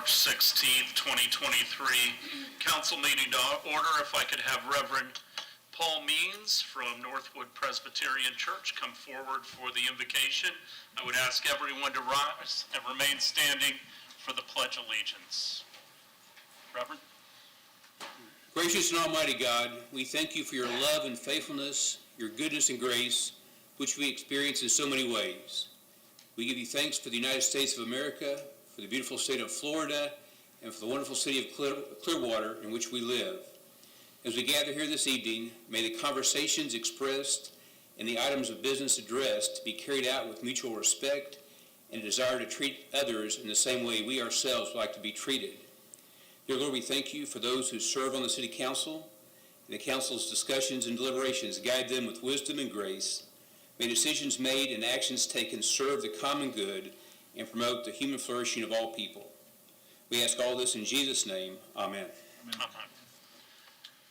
March 16th, 2023. Council meeting to order. If I could have Reverend Paul Means from Northwood Presbyterian Church come forward for the invocation. I would ask everyone to rise and remain standing for the Pledge of Allegiance. Reverend. Gracious and Almighty God, we thank you for your love and faithfulness, your goodness and grace, which we experience in so many ways. We give you thanks for the United States of America, for the beautiful state of Florida, and for the wonderful city of Clearwater in which we live. As we gather here this evening, may the conversations expressed and the items of business addressed be carried out with mutual respect and a desire to treat others in the same way we ourselves like to be treated. Dear Lord, we thank you for those who serve on the City Council. May the Council's discussions and deliberations guide them with wisdom and grace. May decisions made and actions taken serve the common good and promote the human flourishing of all people. We ask all this in Jesus' name. Amen. Amen.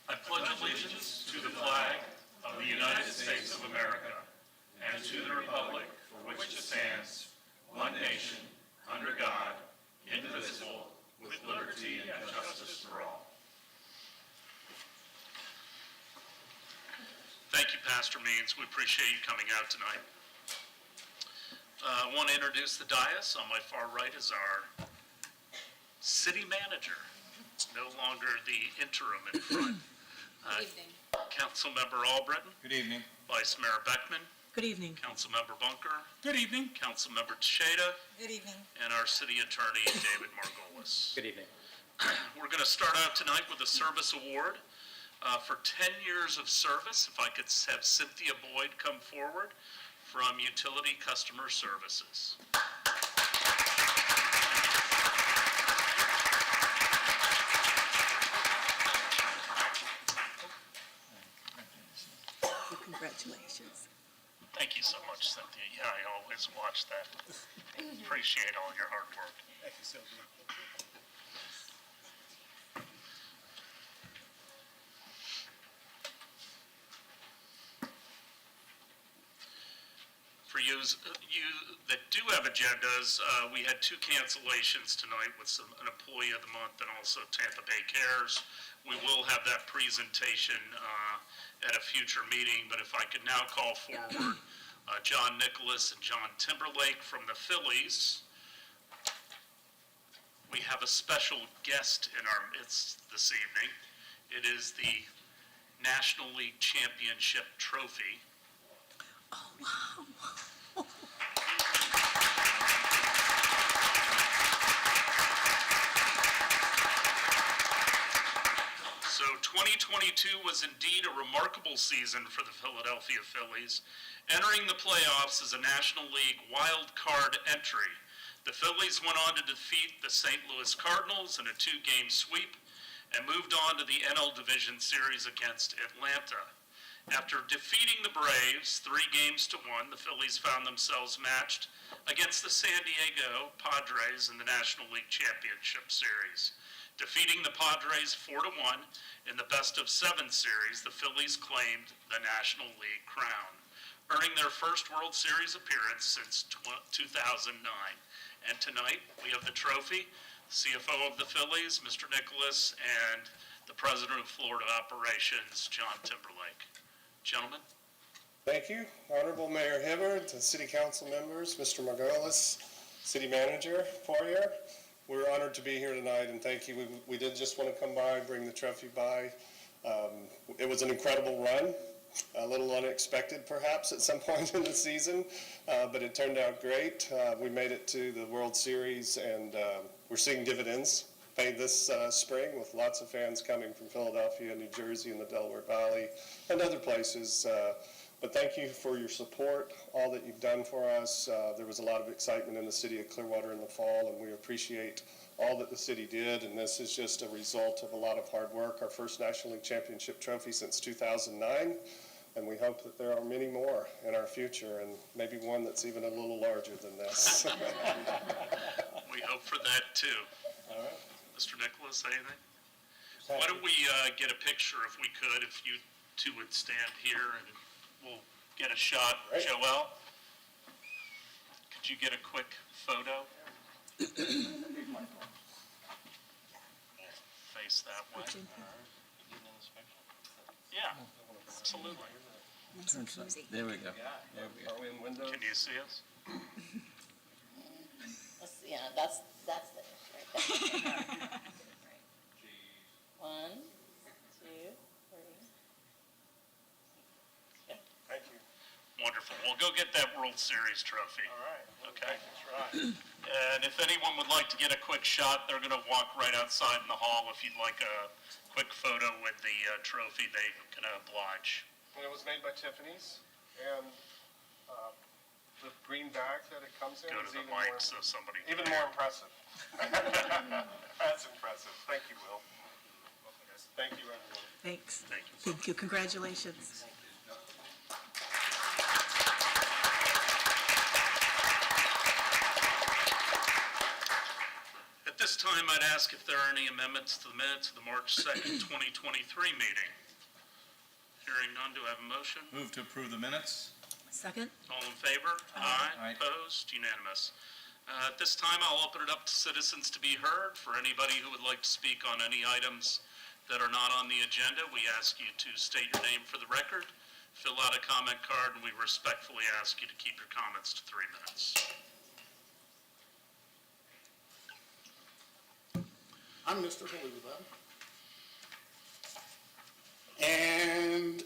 I pledge allegiance to the flag of the United States of America and to the republic for which it stands, one nation, under God, indivisible, with liberty and justice for all. Thank you, Pastor Means. We appreciate you coming out tonight. I want to introduce the dais. On my far right is our city manager. It's no longer the interim in front. Good evening. Councilmember Albritton. Good evening. Vice Mayor Beckman. Good evening. Councilmember Bunker. Good evening. Councilmember Teixeira. Good evening. And our city attorney, David Margolis. Good evening. We're going to start out tonight with a service award for 10 years of service. If I could have Cynthia Boyd come forward from Utility Customer Services. Congratulations. Thank you so much, Cynthia. Yeah, I always watch that. Appreciate all your hard work. Thank you, Sylvia. For you that do have agendas, we had 2 cancellations tonight with an employee of the month and also Tampa Bay Cares. We will have that presentation at a future meeting, but if I could now call forward John Nicholas and John Timberlake from the Phillies. We have a special guest in our midst this evening. It is the National League Championship Trophy. Oh, wow. So 2022 was indeed a remarkable season for the Philadelphia Phillies, entering the playoffs as a National League wild card entry. The Phillies went on to defeat the St. Louis Cardinals in a 2-game sweep and moved on to the NL Division Series against Atlanta. After defeating the Braves 3-1, the Phillies found themselves matched against the San Diego Padres in the National League Championship Series. Defeating the Padres 4-1 in the best-of-7 series, the Phillies claimed the National League crown, earning their first World Series appearance since 2009. And tonight, we have the trophy, CFO of the Phillies, Mr. Nicholas, and the President of Florida Operations, John Timberlake. Gentlemen. Thank you. Honorable Mayor Hibbard, the City Council members, Mr. Margolis, City Manager Poirier. We're honored to be here tonight, and thank you. We did just want to come by, bring the trophy by. It was an incredible run, a little unexpected perhaps at some point in the season, but it turned out great. We made it to the World Series, and we're seeing dividends paid this spring with lots of fans coming from Philadelphia, New Jersey, and the Delaware Valley, and other places. But thank you for your support, all that you've done for us. There was a lot of excitement in the city of Clearwater in the fall, and we appreciate all that the city did, and this is just a result of a lot of hard work. Our first National League Championship trophy since 2009, and we hope that there are many more in our future, and maybe one that's even a little larger than this. We hope for that too. All right. Mr. Nicholas, anything? Why don't we get a picture, if we could, if you two would stand here, and we'll get a shot. Great. Joelle, could you get a quick photo? face that way. Yeah, absolutely. Nice and cozy. There we go. There we go. Are we in windows? Can you see us? Yeah, that's the right there. One, two, three. Thank you. Wonderful. We'll go get that World Series trophy. All right. Okay. Try. And if anyone would like to get a quick shot, they're going to walk right outside in the hall. If you'd like a quick photo with the trophy, they can oblige. And it was made by Tiffany's, and the green bag that it comes in Go is to the even more, mic so somebody can even hear. more impressive. That's impressive. Thank you, Will. Thank you, everyone. Thanks. Thank you. Thank you. Congratulations. At this time, I'd ask if there are any amendments to the minutes of the March 2nd, 2023 meeting. Hearing none, do I have a motion? Move to approve the minutes. Second? All in favor? Aye. Opposed? Unanimous. At this time, I'll open it up to citizens to be heard. For anybody who would like to speak on any items that are not on the agenda, we ask you to state your name for the record, fill out a comment card, and we respectfully ask you to keep your comments to 3 minutes. I'm Mr. Halluba. And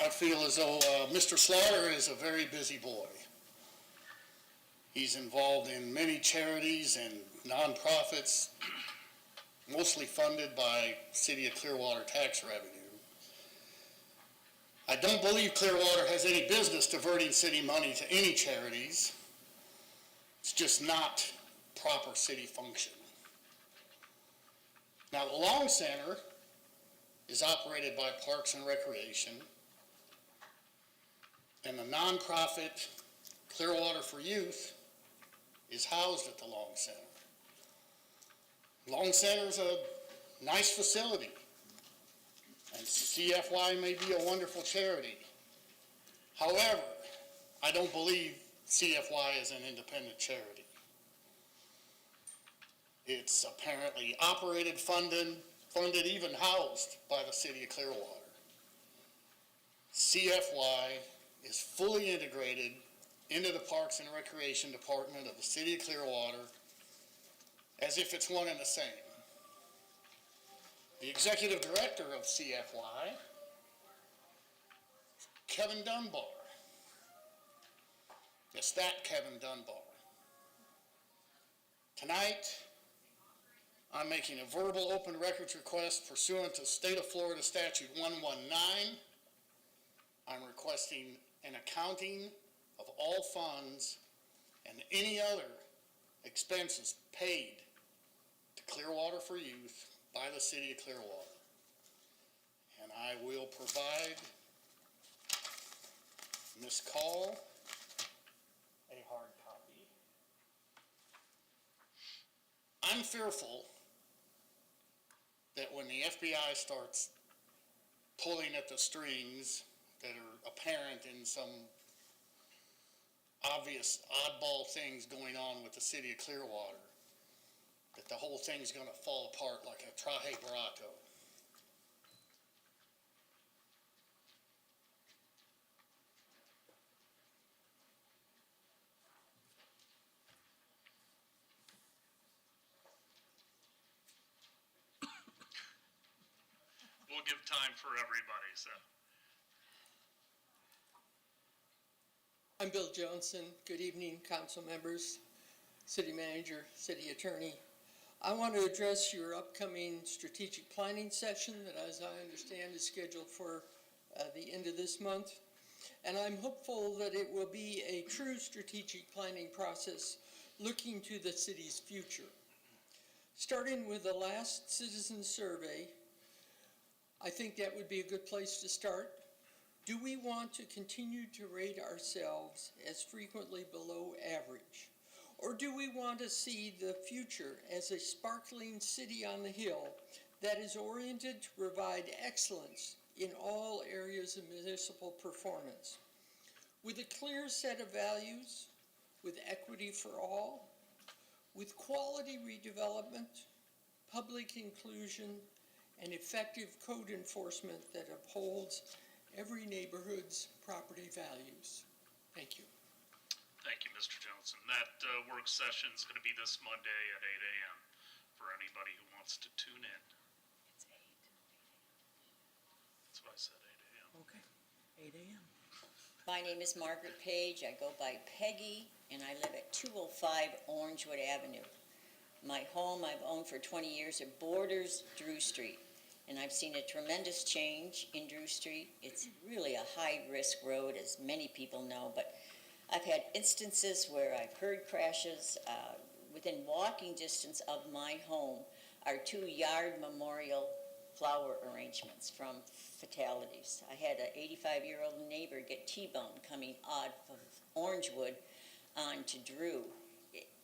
I feel as though Mr. Slaughter is a very busy boy. He's involved in many charities and nonprofits, mostly funded by City of Clearwater tax revenue. I don't believe Clearwater has any business diverting city money to any charities. It's just not proper city function. Now, the Long Center is operated by Parks and Recreation, and the nonprofit Clearwater for Youth is housed at the Long Center. Long Center's a nice facility, and CFY may be a wonderful charity. However, I don't believe CFY is an independent charity. It's apparently operated, funded, even housed by the City of Clearwater. CFY is fully integrated into the Parks and Recreation Department of the City of Clearwater as if it's one and the same. The executive director of CFY, Kevin Dunbar. It's that Kevin Dunbar. Tonight, I'm making a verbal open records request pursuant to State of Florida Statute 119. I'm requesting an accounting of all funds and any other expenses paid to Clearwater for Youth by the City of Clearwater. And I will provide Ms. Call a hard copy. I'm fearful that when the FBI starts pulling at the strings that are apparent in some obvious oddball things going on with the City of Clearwater, that the whole thing's going to fall apart like a traje barato. We'll give time for everybody, so. I'm Bill Johnson. Good evening, council members, city manager, city attorney. I want to address your upcoming strategic planning session that, as I understand, is scheduled for the end of this month. And I'm hopeful that it will be a true strategic planning process looking to the city's future. Starting with the last citizen survey, I think that would be a good place to start. Do we want to continue to rate ourselves as frequently below average? Or do we want to see the future as a sparkling city on the hill that is oriented to provide excellence in all areas of municipal performance? With a clear set of values, with equity for all, with quality redevelopment, public inclusion, and effective code enforcement that upholds every neighborhood's property values. Thank you. Thank you, Mr. Johnson. That work session is going to be this Monday at 8 a.m. for anybody who wants to tune in. That's why I said 8 a.m. Okay, 8 a.m. My name is Margaret Page. I go by Peggy, and I live at 205 Orangewood Avenue. My home I've owned for 20 years. It borders Drew Street, and I've seen a tremendous change in Drew Street. It's really a high-risk road, as many people know, but I've had instances where I've heard crashes. Within walking distance of my home are 2 yard memorial flower arrangements from fatalities. I had an 85-year-old neighbor get T-boned coming out of Orangewood onto Drew.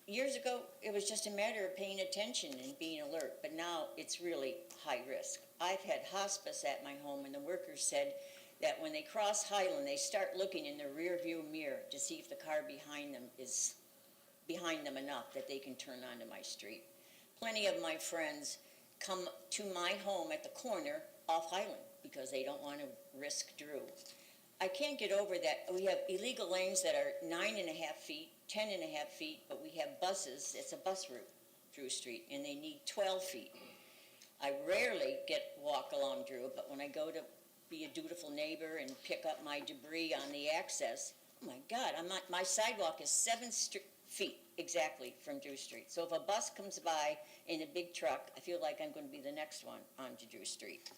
Years ago, it was just a matter of paying attention and being alert, but now it's really high risk. I've had hospice at my home, and the workers said that when they cross Highland, they start looking in the rear view mirror to see if the car behind them is behind them enough that they can turn onto my street. Plenty of my friends come to my home at the corner off Highland because they don't want to risk Drew. I can't get over that we have illegal lanes that are 9.5 feet, 10.5 feet, but we have buses, it's a bus route, Drew Street, and they need 12 feet. I rarely walk along Drew, but when I go to be a dutiful neighbor and pick up my debris on the access, oh my God, my sidewalk is 7 feet exactly from Drew Street. So if a bus comes by in a big truck, I feel like I'm going to be the next one onto Drew Street.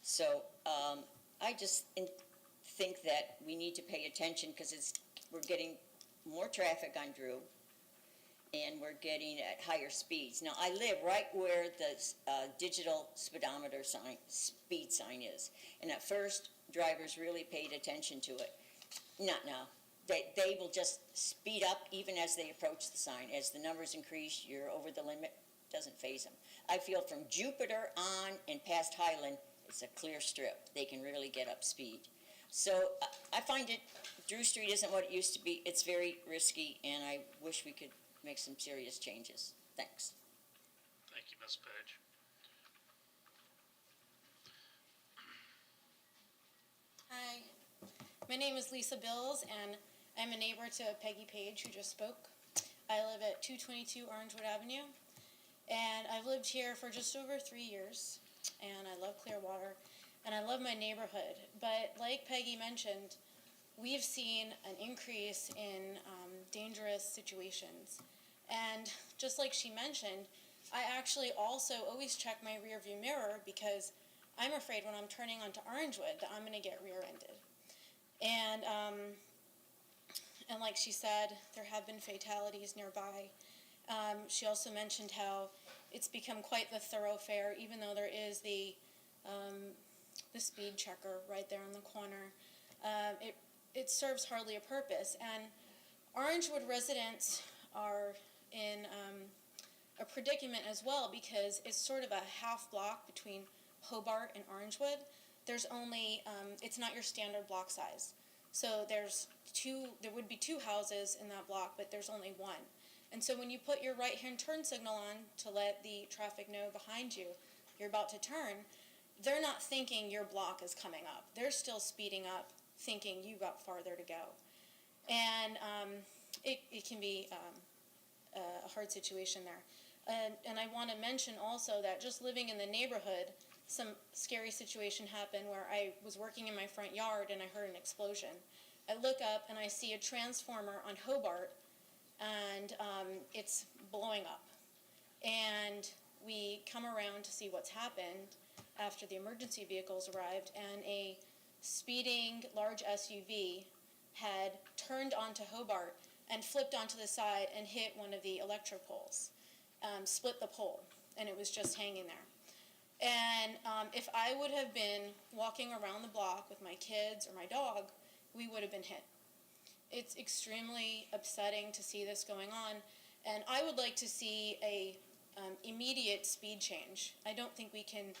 So I just think that we need to pay attention because we're getting more traffic on Drew, and we're getting at higher speeds. Now, I live right where the digital speedometer speed sign is, and at first, drivers really paid attention to it. Not now. They will just speed up even as they approach the sign. As the numbers increase, you're over the limit, doesn't faze them. I feel from Jupiter on and past Highland, it's a clear strip. They can really get up speed. So I find Drew Street isn't what it used to be. It's very risky, and I wish we could make some serious changes. Thanks. Thank you, Ms. Page. Hi, my name is Lisa Bills, and I'm a neighbor to Peggy Page, who just spoke. I live at 222 Orangewood Avenue, and I've lived here for just over 3 years, and I love Clearwater, and I love my neighborhood. But like Peggy mentioned, we've seen an increase in dangerous situations. And just like she mentioned, I actually also always check my rear view mirror because I'm afraid when I'm turning onto Orangewood that I'm going to get rear-ended. And like she said, there have been fatalities nearby. She also mentioned how it's become quite the thoroughfare, even though there is the speed checker right there in the corner. It serves hardly a purpose. And Orangewood residents are in a predicament as well because it's sort of a half block between Hobart and Orangewood. There's only, it's not your standard block size. So there would be 2 houses in that block, but there's only 1. And so when you put your right-hand turn signal on to let the traffic know behind you you're about to turn, they're not thinking your block is coming up. They're still speeding up, thinking you got farther to go. And it can be a hard situation there. And I want to mention also that just living in the neighborhood, some scary situation happened where I was working in my front yard and I heard an explosion. I look up and I see a transformer on Hobart, and it's blowing up. And we come around to see what's happened after the emergency vehicles arrived, and a speeding large SUV had turned onto Hobart and flipped onto the side and hit one of the electric poles, split the pole, and it was just hanging there. And if I would have been walking around the block with my kids or my dog, we would have been hit. It's extremely upsetting to see this going on, and I would like to see a immediate speed change. I don't think we can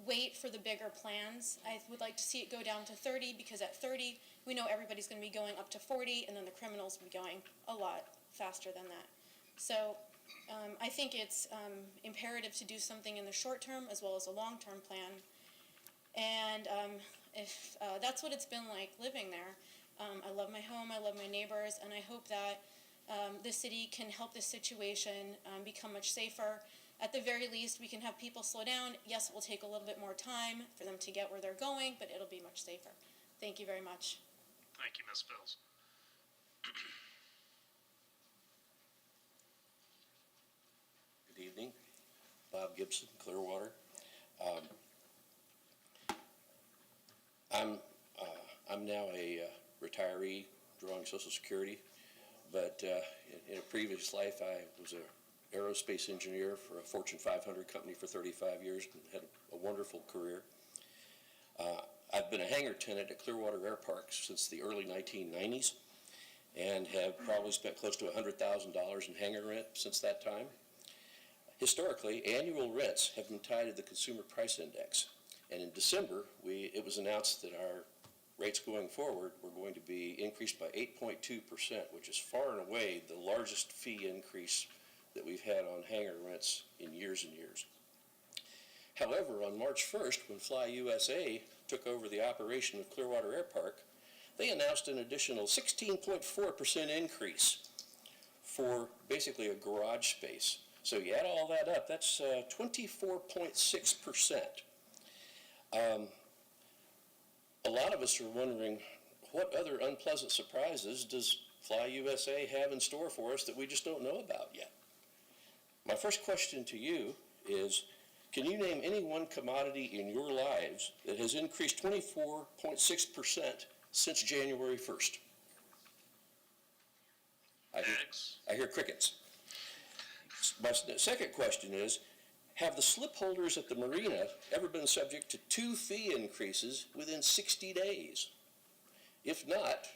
wait for the bigger plans. I would like to see it go down to 30, because at 30, we know everybody's going to be going up to 40, and then the criminals will be going a lot faster than that. So I think it's imperative to do something in the short term as well as a long-term plan. And if that's what it's been like living there. I love my home, I love my neighbors, and I hope that the city can help this situation become much safer. At the very least, we can have people slow down. Yes, it will take a little bit more time for them to get where they're going, but it'll be much safer. Thank you very much. Thank you, Ms. Bills. Good evening. Bob Gibson, Clearwater. I'm now a retiree drawing Social Security, but in a previous life, I was an aerospace engineer for a Fortune 500 company for 35 years and had a wonderful career. I've been a hangar tenant at Clearwater Air Park since the early 1990s and have probably spent close to $100,000 in hangar rent since that time. Historically, annual rents have been tied to the Consumer Price Index, and in December, it was announced that our rates going forward were going to be increased by 8.2%, which is far and away the largest fee increase that we've had on hangar rents in years and years. However, on March 1st, when Fly USA took over the operation of Clearwater Air Park, they announced an additional 16.4% increase for basically a garage space. So you add all that up, that's 24.6%. A lot of us are wondering, what other unpleasant surprises does Fly USA have in store for us that we just don't know about yet? My first question to you is, can you name any one commodity in your lives that has increased 24.6% since January 1st? Eggs. I hear crickets. My second question is, have the slip holders at the marina ever been subject to 2 fee increases within 60 days? If not,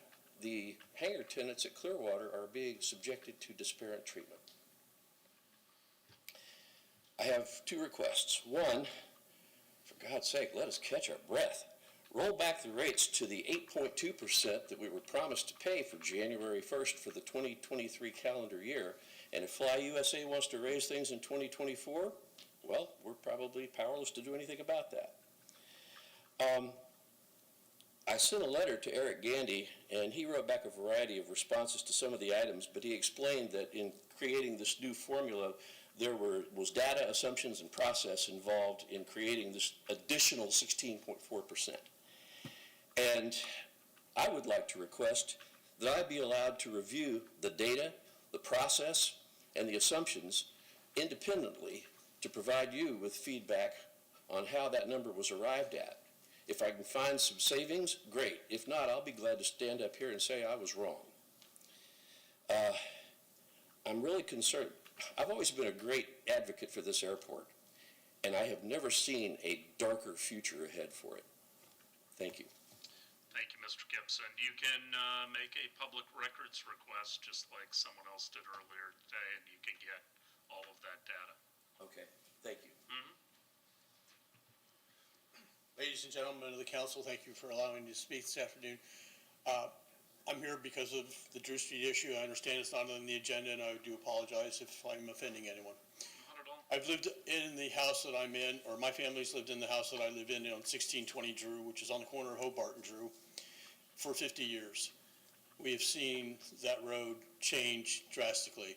the hangar tenants at Clearwater are being subjected to disparate treatment. I have 2 requests. One, for God's sake, let us catch our breath. Roll back the rates to the 8.2% that we were promised to pay for January 1st for the 2023 calendar year. And if Fly USA wants to raise things in 2024, well, we're probably powerless to do anything about that. I sent a letter to Eric Gandy, and he wrote back a variety of responses to some of the items, but he explained that in creating this new formula, there was data, assumptions, and process involved in creating this additional 16.4%. And I would like to request that I be allowed to review the data, the process, and the assumptions independently to provide you with feedback on how that number was arrived at. If I can find some savings, great. If not, I'll be glad to stand up here and say I was wrong. I'm really concerned. I've always been a great advocate for this airport, and I have never seen a darker future ahead for it. Thank you. Thank you, Mr. Gibson. You can make a public records request just like someone else did earlier today, and you can get all of that data. Okay, thank you. Ladies and gentlemen of the council, thank you for allowing me to speak this afternoon. I'm here because of the Drew Street issue. I understand it's not on the agenda, and I do apologize if I'm offending anyone. Not at all. I've lived in the house that I'm in, or my family's lived in the house that I live in on 1620 Drew, which is on the corner of Hobart and Drew, for 50 years. We have seen that road change drastically.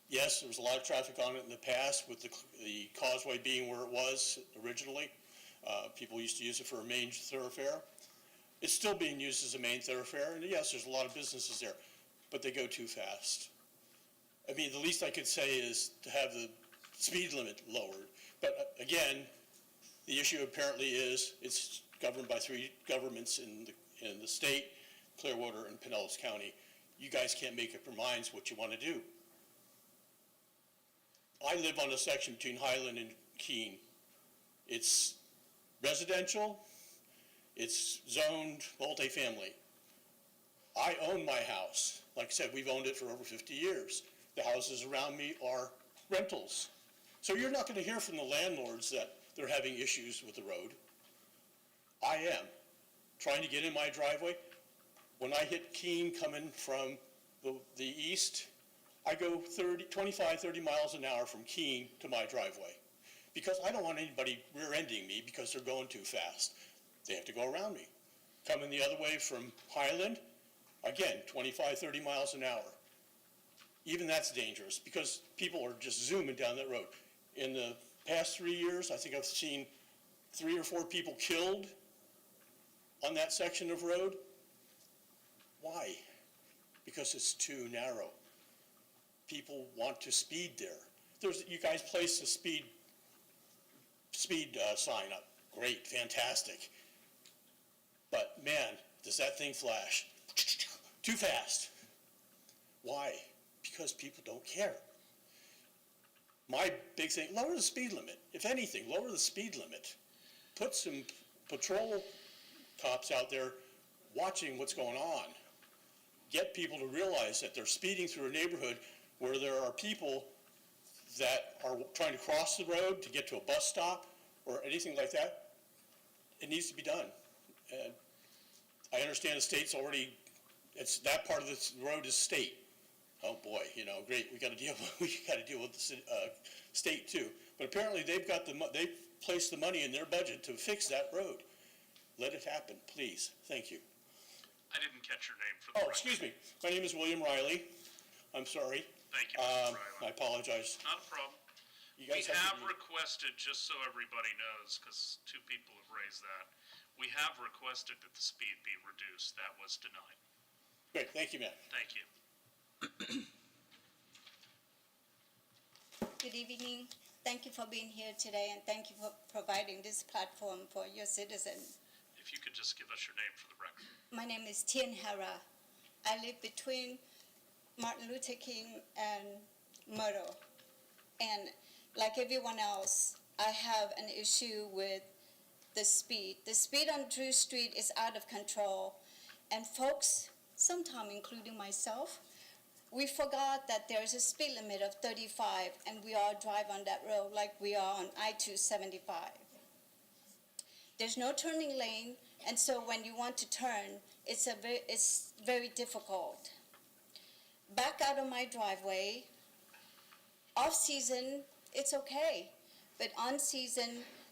Yes, there was a lot of traffic on it in the past, with the causeway being where it was originally. People used to use it for a main thoroughfare. It's still being used as a main thoroughfare, and yes, there's a lot of businesses there, but they go too fast. I mean, the least I could say is to have the speed limit lowered. But again, the issue apparently is it's governed by 3 governments in the state, Clearwater and Pinellas County. You guys can't make up your minds what you want to do. I live on a section between Highland and Keene. It's residential, it's zoned multifamily. I own my house. Like I said, we've owned it for over 50 years. The houses around me are rentals. So you're not going to hear from the landlords that they're having issues with the road. I am. Trying to get in my driveway. When I hit Keene coming from the east, I go 25, 30 miles an hour from Keene to my driveway because I don't want anybody rear-ending me because they're going too fast. They have to go around me. Coming the other way from Highland, again, 25, 30 miles an hour. Even that's dangerous because people are just zooming down that road. In the past 3 years, I think I've seen 3 or 4 people killed on that section of road. Why? Because it's too narrow. People want to speed there. You guys placed a speed sign up. Great, fantastic. But man, does that thing flash. Too fast. Why? Because people don't care. My big thing, lower the speed limit. If anything, lower the speed limit. Put some patrol cops out there watching what's going on. Get people to realize that they're speeding through a neighborhood where there are people that are trying to cross the road to get to a bus stop or anything like that. It needs to be done. And I understand the state's already, that part of the road is state. Oh boy, great, we got to deal with the state too. But apparently they've placed the money in their budget to fix that road. Let it happen, please. Thank you. I didn't catch your name for the record. Excuse me. My name is William Riley. I'm sorry. Thank you, Mr. Riley. I apologize. Not a problem. You We guys have requested, just so everybody knows, because 2 people have raised that, we have requested that the speed be reduced. That was denied. Great, thank you, ma'am. Thank you. Good evening. Thank you for being here today, and thank you for providing this platform for your citizens. If you could just give us your name for the record. My name is Tien Hara. I live between Martin Luther King and Myrtle. And like everyone else, I have an issue with the speed. The speed on Drew Street is out of control. And folks, sometimes including myself, we forgot that there's a speed limit of 35 and we all drive on that road like we are on I-275. There's no turning lane, and so when you want to turn, it's very difficult. Back out of my driveway, off-season, it's okay. But on-season,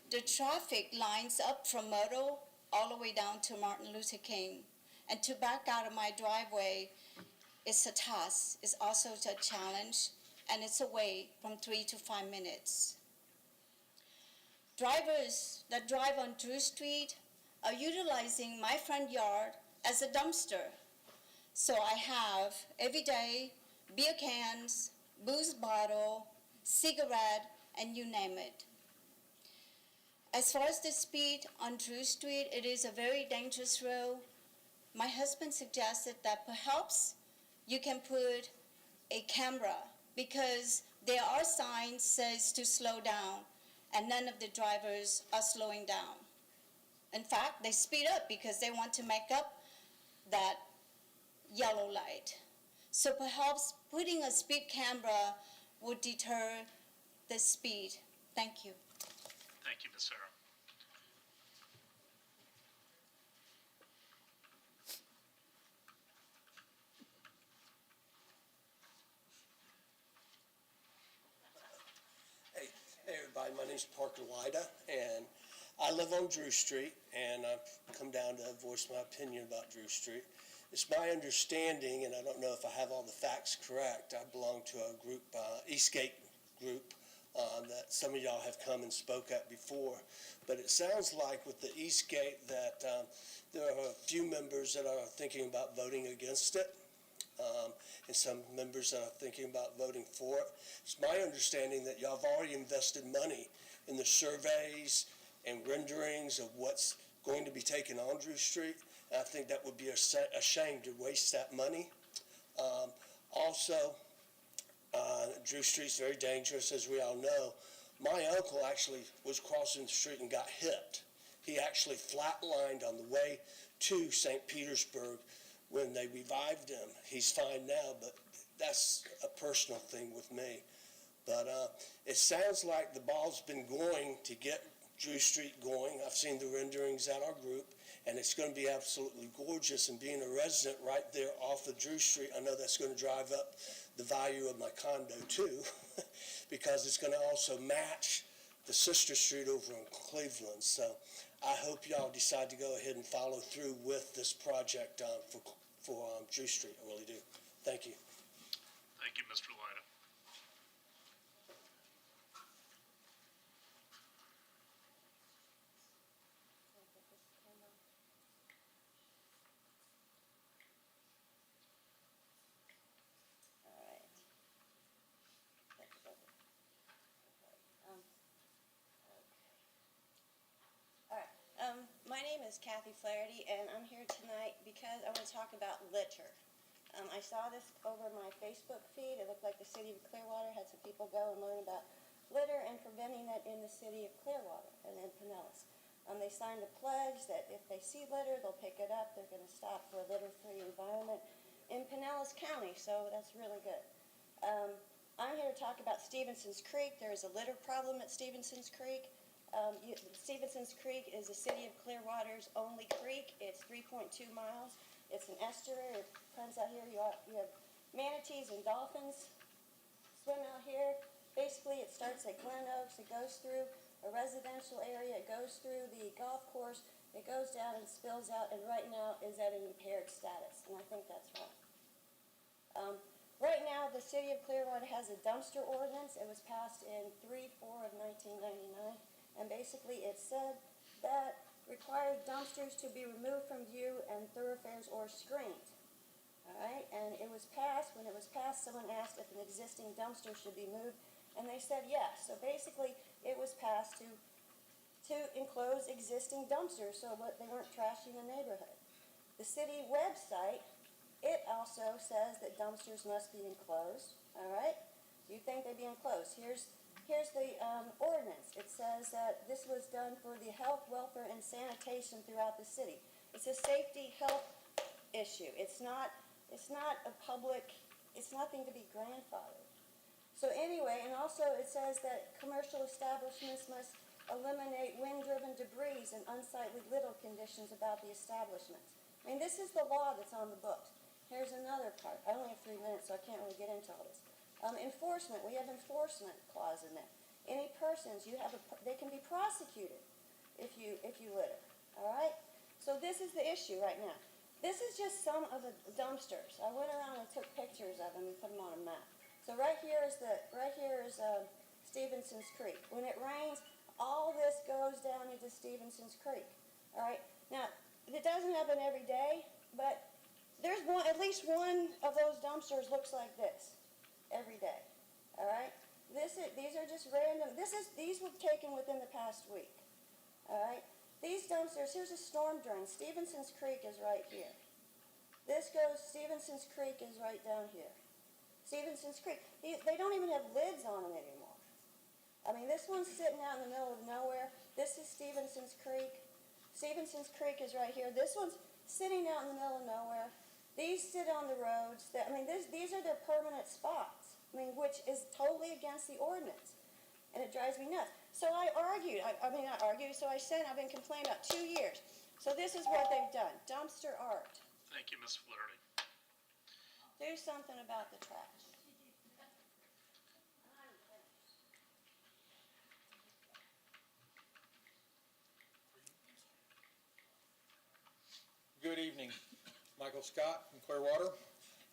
the traffic lines up from Myrtle all the way down to Martin Luther King. And to back out of my driveway, it's a task. It's also a challenge, and it's a wait from 3 to 5 minutes. Drivers that drive on Drew Street are utilizing my front yard as a dumpster. So I have, every day, beer cans, booze bottle, cigarette, and you name it. As far as the speed on Drew Street, it is a very dangerous road. My husband suggested that perhaps you can put a camera because there are signs says to slow down, and none of the drivers are slowing down. In fact, they speed up because they want to make up that yellow light. So perhaps putting a speed camera would deter the speed. Thank you. Thank you, Ms. Sarah. Hey everybody, my name's Parker Lyda, and I live on Drew Street, and I've come down to voice my opinion about Drew Street. It's my understanding, and I don't know if I have all the facts correct, I belong to a group, Eastgate group, that some of y'all have come and spoke at before, but it sounds like with the Eastgate that there are a few members that are thinking about voting against it. And some members that are thinking about voting for it. It's my understanding that y'all have already invested money in the surveys and renderings of what's going to be taken on Drew Street. And I think that would be a shame to waste that money. Also, Drew Street's very dangerous, as we all know. My uncle actually was crossing the street and got hit. He actually flatlined on the way to St. Petersburg when they revived him. He's fine now, but that's a personal thing with me. But it sounds like the ball's been going to get Drew Street going. I've seen the renderings at our group, and it's going to be absolutely gorgeous. And being a resident right there off of Drew Street, I know that's going to drive up the value of my condo too, because it's going to also match the sister street over in Cleveland. So I hope y'all decide to go ahead and follow through with this project for Drew Street. I really do. Thank you. Thank you, Mr. Lyda. My name is Kathy Flaherty, and I'm here tonight because I want to talk about litter. I saw this over my Facebook feed. It looked like the city of Clearwater had some people go and learn about litter and preventing it in the city of Clearwater and in Pinellas. They signed a pledge that if they see litter, they'll pick it up. They're going to stop for a litter-free environment in Pinellas County, so that's really good. I'm here to talk about Stevenson's Creek. There is a litter problem at Stevenson's Creek. Stevenson's Creek is the city of Clearwater's only creek. It's 3.2 miles. It's an estuary. It comes out here. You have manatees and dolphins swim out here. Basically, it starts at Glen Oaks. It goes through a residential area. It goes through the golf course. It goes down and spills out, and right now is at an impaired status, and I think that's wrong. Right now, the city of Clearwater has a dumpster ordinance. It was passed in 3/4 of 1999. And basically it said that required dumpsters to be removed from view and thoroughfares or screened. All right, and it was passed. When it was passed, someone asked if an existing dumpster should be moved, and they said yes. So basically it was passed to enclose existing dumpsters so that they weren't trashing the neighborhood. The city website, it also says that dumpsters must be enclosed. All right, you think they'd be enclosed. Here's the ordinance. It says that this was done for the health, welfare, and sanitation throughout the city. It's a safety health issue. It's not a public, it's nothing to be grandfathered. So anyway, and also it says that commercial establishments must eliminate wind-driven debris and unsightly litter conditions about the establishments. I mean, this is the law that's on the books. Here's another part. I only have 3 minutes, so I can't really get into all this. Enforcement, we have enforcement clause in there. Any persons, they can be prosecuted if you litter, all right? So this is the issue right now. This is just some of the dumpsters. I went around and took pictures of them and put them on a map. So right here is Stevenson's Creek. When it rains, all this goes down into Stevenson's Creek, all right? Now, it doesn't happen every day, but there's at least one of those dumpsters looks like this every day, all right? These are just random. These were taken within the past week, all right? These dumpsters, here's a storm drain. Stevenson's Creek is right here. Stevenson's Creek is right down here. Stevenson's Creek, they don't even have lids on them anymore. I mean, this one's sitting out in the middle of nowhere. This is Stevenson's Creek. Stevenson's Creek is right here. This one's sitting out in the middle of nowhere. These sit on the roads. These are their permanent spots, which is totally against the ordinance, and it drives me nuts. So I argued. I've been complaining about 2 years. So this is what they've done. Dumpster art. Thank you, Ms. Flaherty. Do something about the trash. Good evening. Michael Scott from Clearwater.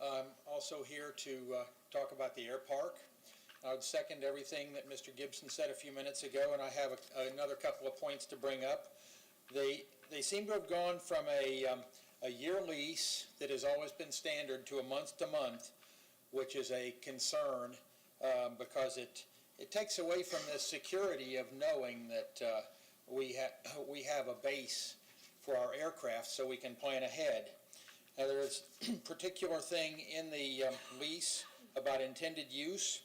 I'm also here to talk about the air park. I would second everything that Mr. Gibson said a few minutes ago, and I have another couple of points to bring up. They seem to have gone from a year lease that has always been standard to a month-to-month, which is a concern because it takes away from the security of knowing that we have a base for our aircraft so we can plan ahead. Now, there's a particular thing in the lease about intended use.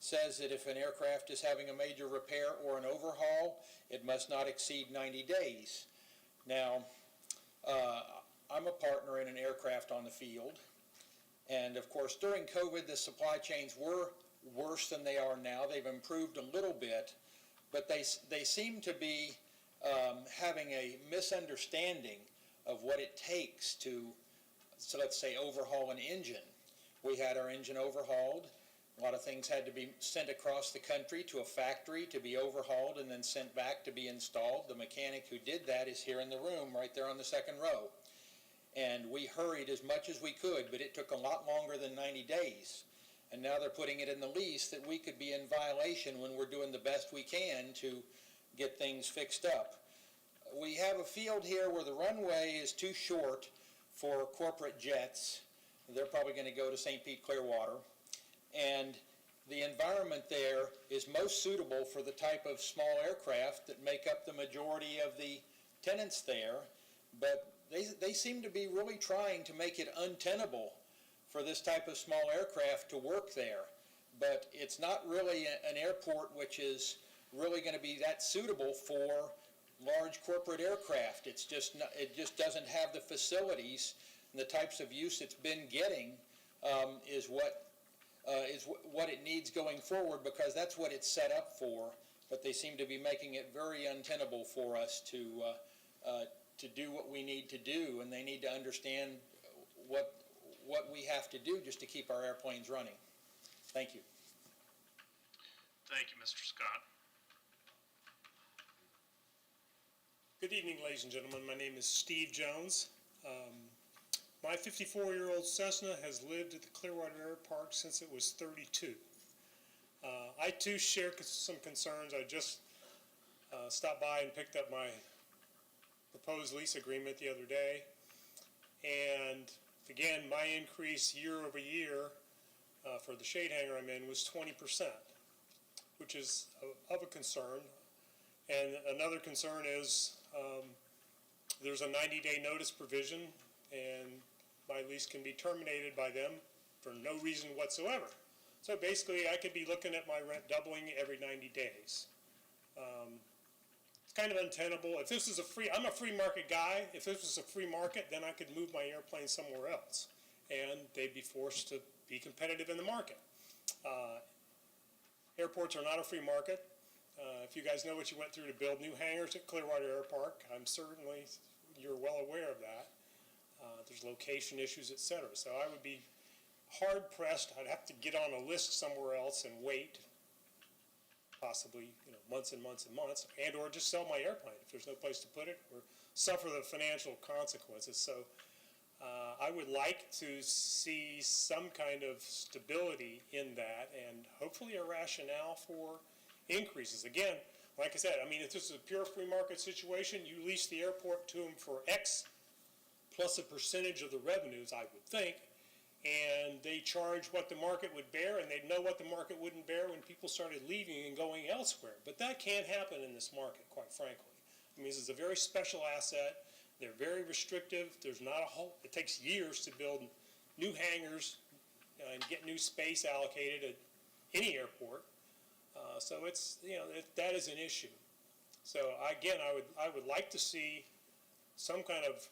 Says that if an aircraft is having a major repair or an overhaul, it must not exceed 90 days. Now, I'm a partner in an aircraft on the field, and of course during COVID the supply chains were worse than they are now. They've improved a little bit, but they seem to be having a misunderstanding of what it takes to, so let's say, overhaul an engine. We had our engine overhauled. A lot of things had to be sent across the country to a factory to be overhauled and then sent back to be installed. The mechanic who did that is here in the room, right there on the second row. And we hurried as much as we could, but it took a lot longer than 90 days. And now they're putting it in the lease that we could be in violation when we're doing the best we can to get things fixed up. We have a field here where the runway is too short for corporate jets. They're probably going to go to St. Pete Clearwater. And the environment there is most suitable for the type of small aircraft that make up the majority of the tenants there. But they seem to be really trying to make it untenable for this type of small aircraft to work there. But it's not really an airport which is really going to be that suitable for large corporate aircraft. It just doesn't have the facilities and the types of use it's been getting is what it needs going forward, because that's what it's set up for. But they seem to be making it very untenable for us to do what we need to do, and they need to understand what we have to do just to keep our airplanes running. Thank you. Thank you, Mr. Scott. Good evening, ladies and gentlemen. My name is Steve Jones. My 54-year-old Cessna has lived at the Clearwater Air Park since it was 32. I too share some concerns. I just stopped by and picked up my proposed lease agreement the other day. And again, my increase year over year for the shade hanger I'm in was 20%, which is of a concern. And another concern is there's a 90-day notice provision, and my lease can be terminated by them for no reason whatsoever. So basically, I could be looking at my rent doubling every 90 days. It's kind of untenable. If this is I'm a free market guy. If this was a free market, then I could move my airplane somewhere else, and they'd be forced to be competitive in the market. Airports are not a free market. If you guys know what you went through to build new hangars at Clearwater Air Park, you're well aware of that. There's location issues, et cetera. So I would be hard pressed. I'd have to get on a list somewhere else and wait, possibly months and months and months, and or just sell my airplane if there's no place to put it, or suffer the financial consequences. So I would like to see some kind of stability in that, and hopefully a rationale for increases. Again, like I said, if this is a pure free market situation, you lease the airport to them for X plus a percentage of the revenues, I would think, and they charge what the market would bear, and they'd know what the market wouldn't bear when people started leaving and going elsewhere. But that can't happen in this market, quite frankly. This is a very special asset. They're very restrictive. It takes years to build new hangars and get new space allocated at any airport. So that is an issue. So again, I would like to see some kind of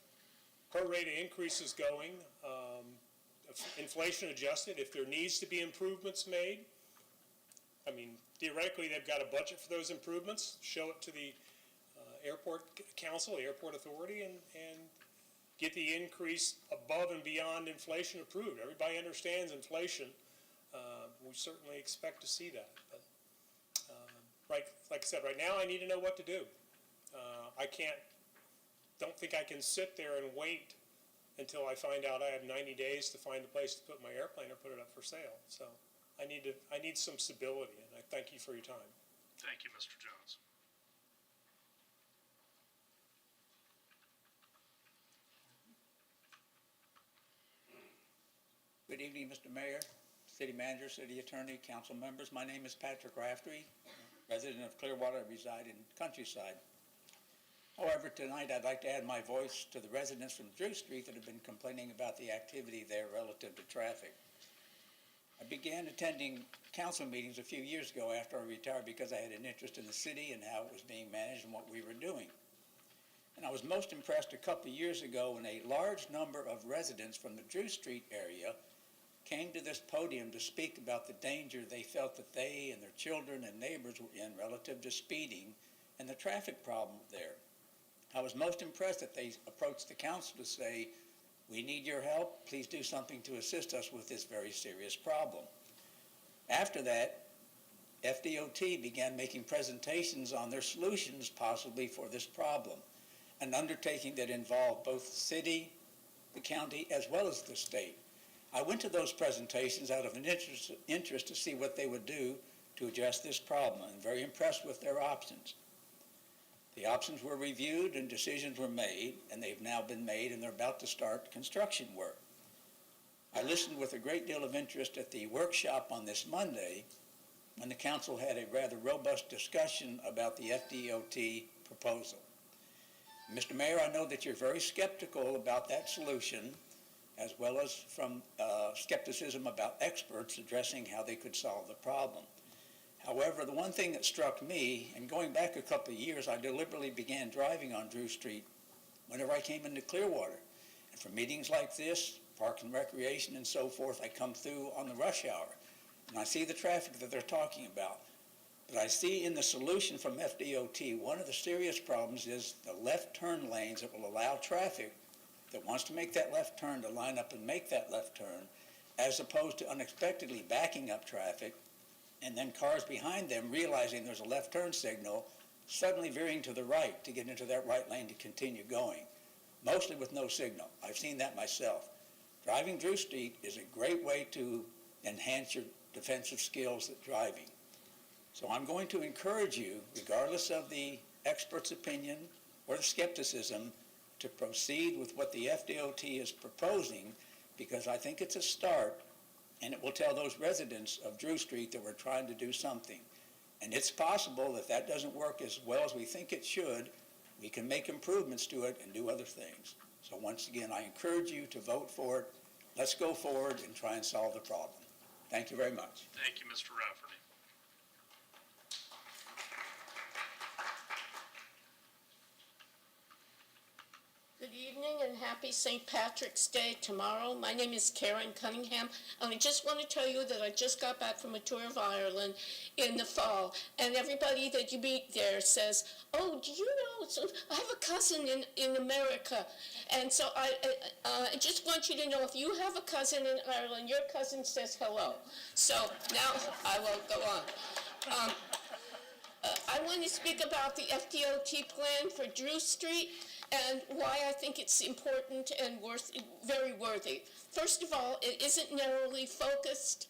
pro rata increases going, inflation adjusted. If there needs to be improvements made, theoretically they've got a budget for those improvements. Show it to the airport council, the airport authority, and get the increase above and beyond inflation approved. Everybody understands inflation. We certainly expect to see that. But like I said, right now I need to know what to do. Don't think I can sit there and wait until I find out I have 90 days to find a place to put my airplane or put it up for sale. So I need some stability, and I thank you for your time. Thank you, Mr. Jones. Good evening, Mr. Mayor, City Manager, City Attorney, Council members. My name is Patrick Raftery, resident of Clearwater. I reside in Countryside. However, tonight I'd like to add my voice to the residents from Drew Street that have been complaining about the activity there relative to traffic. I began attending council meetings a few years ago after I retired because I had an interest in the city and how it was being managed and what we were doing. And I was most impressed a couple of years ago when a large number of residents from the Drew Street area came to this podium to speak about the danger they felt that they and their children and neighbors were in relative to speeding and the traffic problem there. I was most impressed that they approached the council to say, we need your help. Please do something to assist us with this very serious problem. After that, FDOT began making presentations on their solutions possibly for this problem, an undertaking that involved both the city, the county, as well as the state. I went to those presentations out of an interest to see what they would do to address this problem. I'm very impressed with their options. The options were reviewed and decisions were made, and they've now been made, and they're about to start construction work. I listened with a great deal of interest at the workshop on this Monday when the council had a rather robust discussion about the FDOT proposal. Mr. Mayor, I know that you're very skeptical about that solution, as well as from skepticism about experts addressing how they could solve the problem. However, the one thing that struck me, and going back a couple of years, I deliberately began driving on Drew Street whenever I came into Clearwater. And for meetings like this, Park and Recreation and so forth, I come through on the rush hour, and I see the traffic that they're talking about. But I see in the solution from FDOT, one of the serious problems is the left turn lanes that will allow traffic that wants to make that left turn to line up and make that left turn, as opposed to unexpectedly backing up traffic and then cars behind them realizing there's a left turn signal, suddenly veering to the right to get into that right lane to continue going, mostly with no signal. I've seen that myself. Driving Drew Street is a great way to enhance your defensive skills at driving. So I'm going to encourage you, regardless of the expert's opinion or the skepticism, to proceed with what the FDOT is proposing, because I think it's a start, and it will tell those residents of Drew Street that we're trying to do something. And it's possible that that doesn't work as well as we think it should. We can make improvements to it and do other things. So once again, I encourage you to vote for it. Let's go forward and try and solve the problem. Thank you very much. Thank you, Mr. Rafferty. Good evening and happy St. Patrick's Day tomorrow. My name is Karen Cunningham, and I just want to tell you that I just got back from a tour of Ireland in the fall, and everybody that you meet there says, oh, do you know, so I have a cousin in America, and so I just want you to know, if you have a cousin in Ireland, your cousin says hello. So now I will go on. I want to speak about the FDOT plan for Drew Street and why I think it's important and very worthy. First of all, it isn't narrowly focused.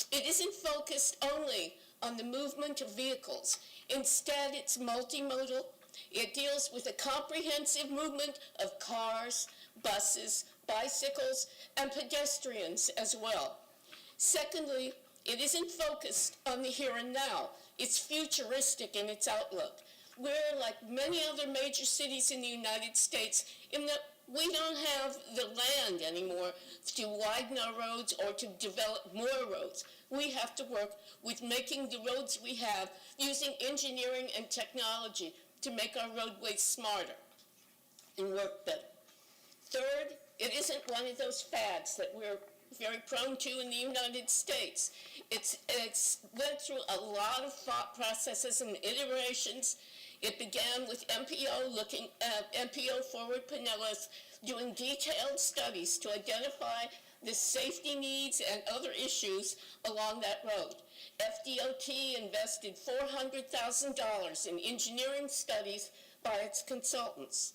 It isn't focused only on the movement of vehicles. Instead, it's multimodal. It deals with a comprehensive movement of cars, buses, bicycles, and pedestrians as well. Secondly, it isn't focused on the here and now. It's futuristic in its outlook. We're like many other major cities in the United States in that we don't have the land anymore to widen our roads or to develop more roads. We have to work with making the roads we have using engineering and technology to make our roadways smarter and work better. Third, it isn't one of those fads that we're very prone to in the United States. It's went through a lot of thought processes and iterations. It began with MPO looking at MPO Forward Pinellas doing detailed studies to identify the safety needs and other issues along that road. FDOT invested $400,000 in engineering studies by its consultants.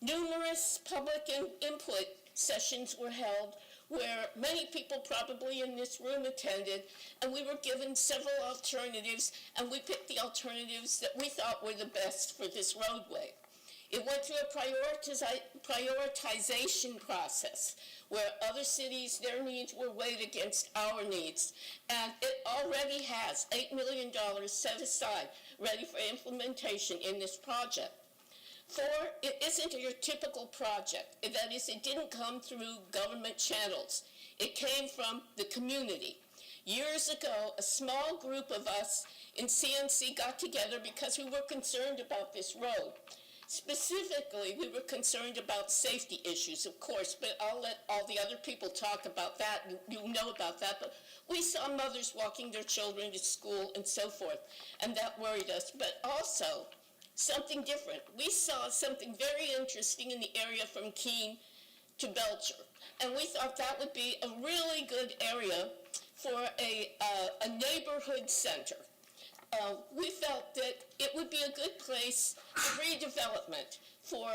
Numerous public input sessions were held where many people probably in this room attended, and we were given several alternatives, and we picked the alternatives that we thought were the best for this roadway. It went through a prioritization process where other cities, their needs were weighed against our needs, and it already has $8 million set aside ready for implementation in this project. Four, it isn't your typical project. That is, it didn't come through government channels. It came from the community. Years ago, a small group of us in CNC got together because we were concerned about this road. Specifically, we were concerned about safety issues, of course, but I'll let all the other people talk about that. You know about that, but we saw mothers walking their children to school and so forth, and that worried us. But also, something different. We saw something very interesting in the area from Keene to Belcher, and we thought that would be a really good area for a neighborhood center. We felt that it would be a good place for redevelopment, for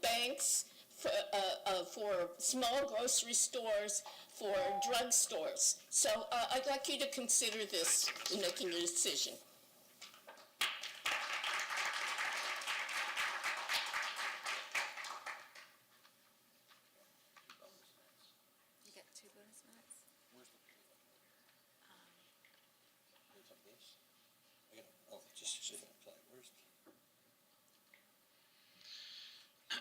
banks, for small grocery stores, for drugstores. So I'd like you to consider this in making your decision. You get 2 bonus minutes? Oh, just sit and play. Where's? I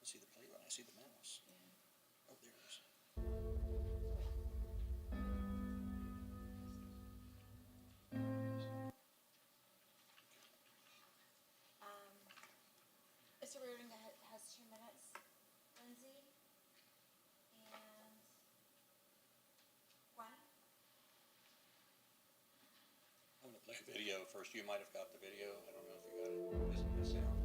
see the play line. I see the mouse. Oh, there it is. Mr. Reardon has 2 minutes. Lindsay and Gwen? I'm going to play a video first. You might have got the video. I don't know if you got it. Listen to the sound.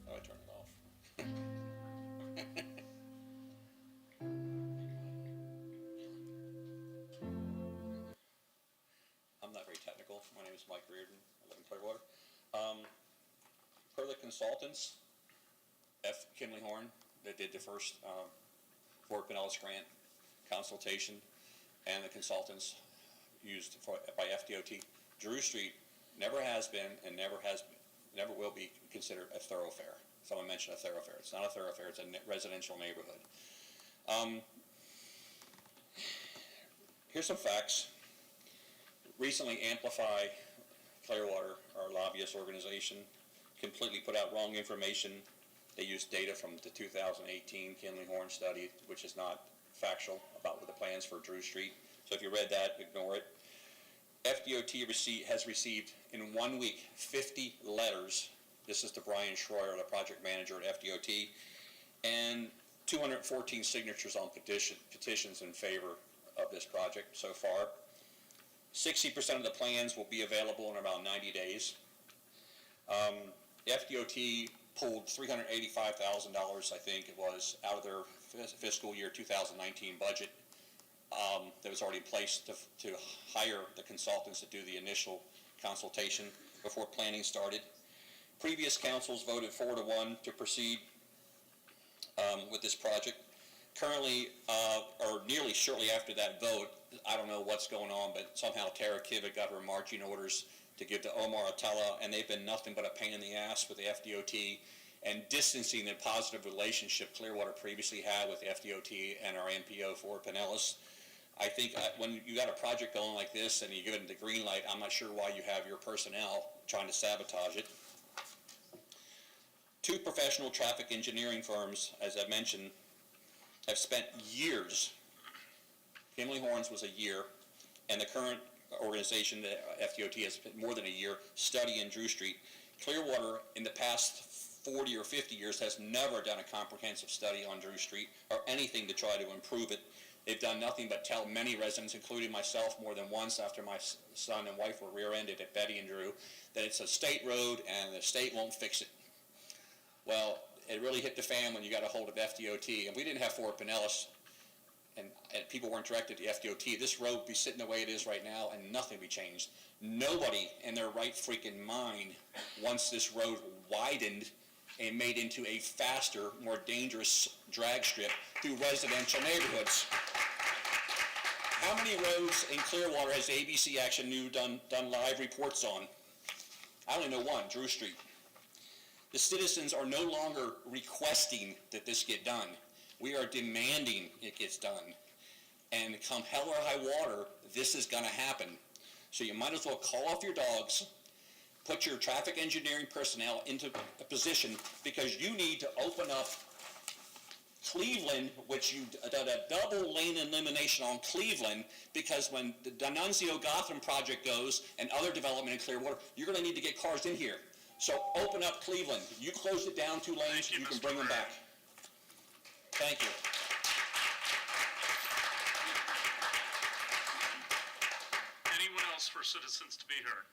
Oh, I turned it off. I'm not very technical. My name is Mike Reardon. I live in Clearwater. Per the consultants, F. Kimley Horn, that did the first Fort Pinellas grant consultation, and the consultants used by FDOT, Drew Street never has been and never will be considered a thoroughfare. Someone mentioned a thoroughfare. It's not a thoroughfare. It's a residential neighborhood. Here's some facts. Recently, Amplify Clearwater, our lobbyist organization, completely put out wrong information. They used data from the 2018 Kinley Horn study, which is not factual about what the plans for Drew Street. So if you read that, ignore it. FDOT has received in 1 week 50 letters. This is to Brian Schroyer, the project manager at FDOT, and 214 signatures on petitions in favor of this project so far. 60% of the plans will be available in about 90 days. FDOT pulled $385,000, I think it was, out of their fiscal year 2019 budget that was already in place to hire the consultants to do the initial consultation before planning started. Previous councils voted 4-1 to proceed with this project. Currently, or nearly shortly after that vote, I don't know what's going on, but somehow Tara Kivett got her marching orders to give to Omar Atala, and they've been nothing but a pain in the ass with the FDOT and distancing the positive relationship Clearwater previously had with the FDOT and our MPO for Pinellas. I think when you got a project going like this and you give it the green light, I'm not sure why you have your personnel trying to sabotage it. 2 professional traffic engineering firms, as I mentioned, have spent years. Kimley Horns was a year, and the current organization, the FDOT, has spent more than a year studying Drew Street. Clearwater, in the past 40 or 50 years, has never done a comprehensive study on Drew Street or anything to try to improve it. They've done nothing but tell many residents, including myself more than once after my son and wife were rear-ended at Betty and Drew, that it's a state road and the state won't fix it. Well, it really hit the fan when you got a hold of FDOT, and we didn't have Fort Pinellas, and people weren't directed to FDOT. This road would be sitting the way it is right now, and nothing would be changed. Nobody in their right freaking mind wants this road widened and made into a faster, more dangerous drag strip through residential neighborhoods. How many roads in Clearwater has ABC Action News done live reports on? I only know one, Drew Street. The citizens are no longer requesting that this get done. We are demanding it gets done. And come hell or high water, this is going to happen. So you might as well call off your dogs, put your traffic engineering personnel into a position, because you need to open up Cleveland, which you did a double lane elimination on Cleveland, because when the D'Annunzio Gotham project goes and other development in Clearwater, you're going to need to get cars in here. So open up Cleveland. You closed it down 2 lanes, you can bring them back. Thank you. Anyone else for citizens to be heard?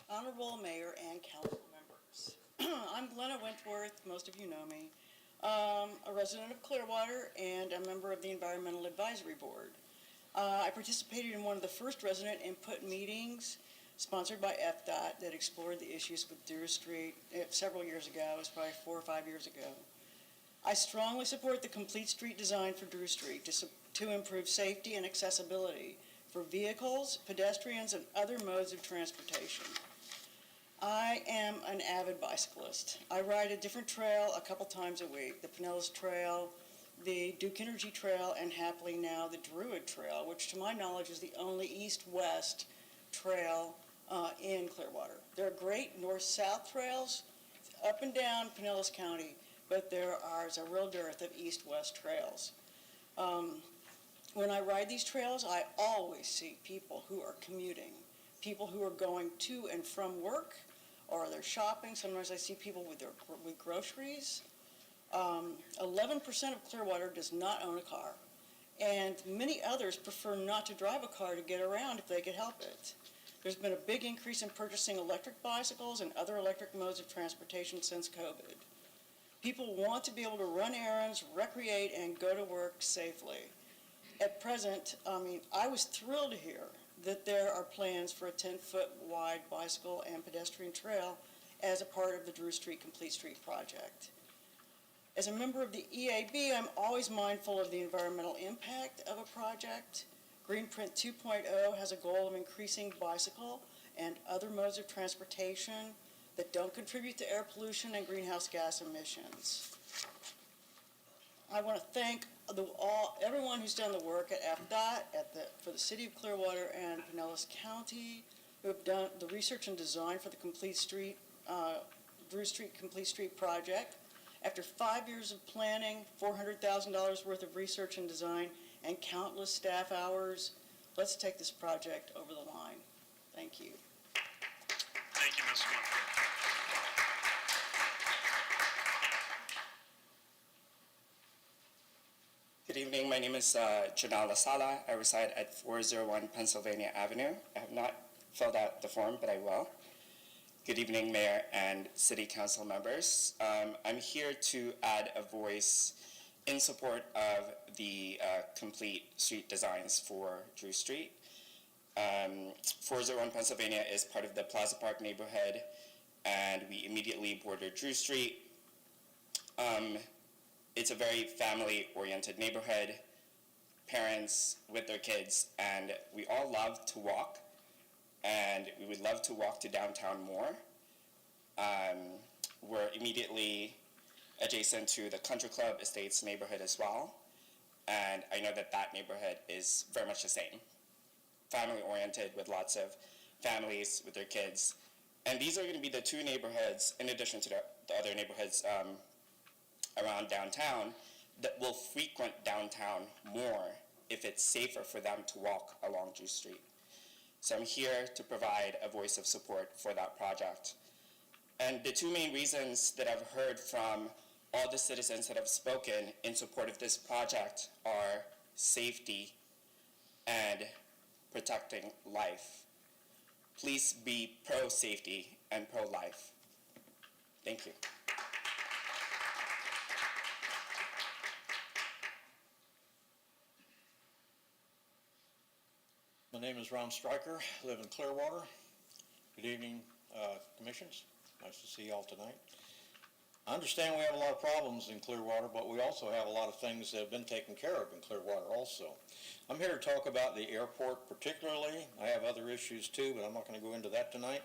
Honorable Mayor and council members. I'm Glenna Wentworth, most of you know me, a resident of Clearwater and a member of the Environmental Advisory Board. I participated in one of the first resident input meetings sponsored by FDOT that explored the issues with Drew Street several years ago. It was probably 4 or 5 years ago. I strongly support the complete street design for Drew Street to improve safety and accessibility for vehicles, pedestrians, and other modes of transportation. I am an avid bicyclist. I ride a different trail a couple times a week, the Pinellas Trail, the Duke Energy Trail, and happily now the Druid Trail, which to my knowledge is the only east-west trail in Clearwater. There are great north-south trails up and down Pinellas County, but there is a real dearth of east-west trails. When I ride these trails, I always see people who are commuting, people who are going to and from work, or they're shopping. Sometimes I see people with groceries. 11% of Clearwater does not own a car, and many others prefer not to drive a car to get around if they could help it. There's been a big increase in purchasing electric bicycles and other electric modes of transportation since COVID. People want to be able to run errands, recreate, and go to work safely. At present, I was thrilled to hear that there are plans for a 10-foot wide bicycle and pedestrian trail as a part of the Drew Street Complete Street project. As a member of the EAB, I'm always mindful of the environmental impact of a project. Greenprint 2.0 has a goal of increasing bicycle and other modes of transportation that don't contribute to air pollution and greenhouse gas emissions. I want to thank everyone who's done the work at FDOT, for the City of Clearwater and Pinellas County, who have done the research and design for the Complete Street, Drew Street Complete Street project. After 5 years of planning, $400,000 worth of research and design, and countless staff hours, let's take this project over the line. Thank you. Thank you, Ms. Wentworth. Good evening. My name is Janal Lasala. I reside at 401 Pennsylvania Avenue. I have not filled out the form, but I will. Good evening, Mayor and City Council members. I'm here to add a voice in support of the complete street designs for Drew Street. 401 Pennsylvania is part of the Plaza Park neighborhood, and we immediately border Drew Street. It's a very family-oriented neighborhood, parents with their kids, and we all love to walk. and we would love to walk to downtown more. We're immediately adjacent to the Country Club Estates neighborhood as well, and I know that that neighborhood is very much the same, family-oriented with lots of families with their kids. And these are going to be the two neighborhoods, in addition to the other neighborhoods around downtown, that will frequent downtown more if it's safer for them to walk along Drew Street. So I'm here to provide a voice of support for that project. And the two main reasons that I've heard from all the citizens that have spoken in support of this project are safety and protecting life. Please be pro-safety and pro-life. Thank you. My name is Ron Stryker, I live in Clearwater. Good evening, commissions. Nice to see you all tonight. I understand we have a lot of problems in Clearwater, but we also have a lot of things that have been taken care of in Clearwater also. I'm here to talk about the airport particularly. I have other issues too, but I'm not going to go into that tonight.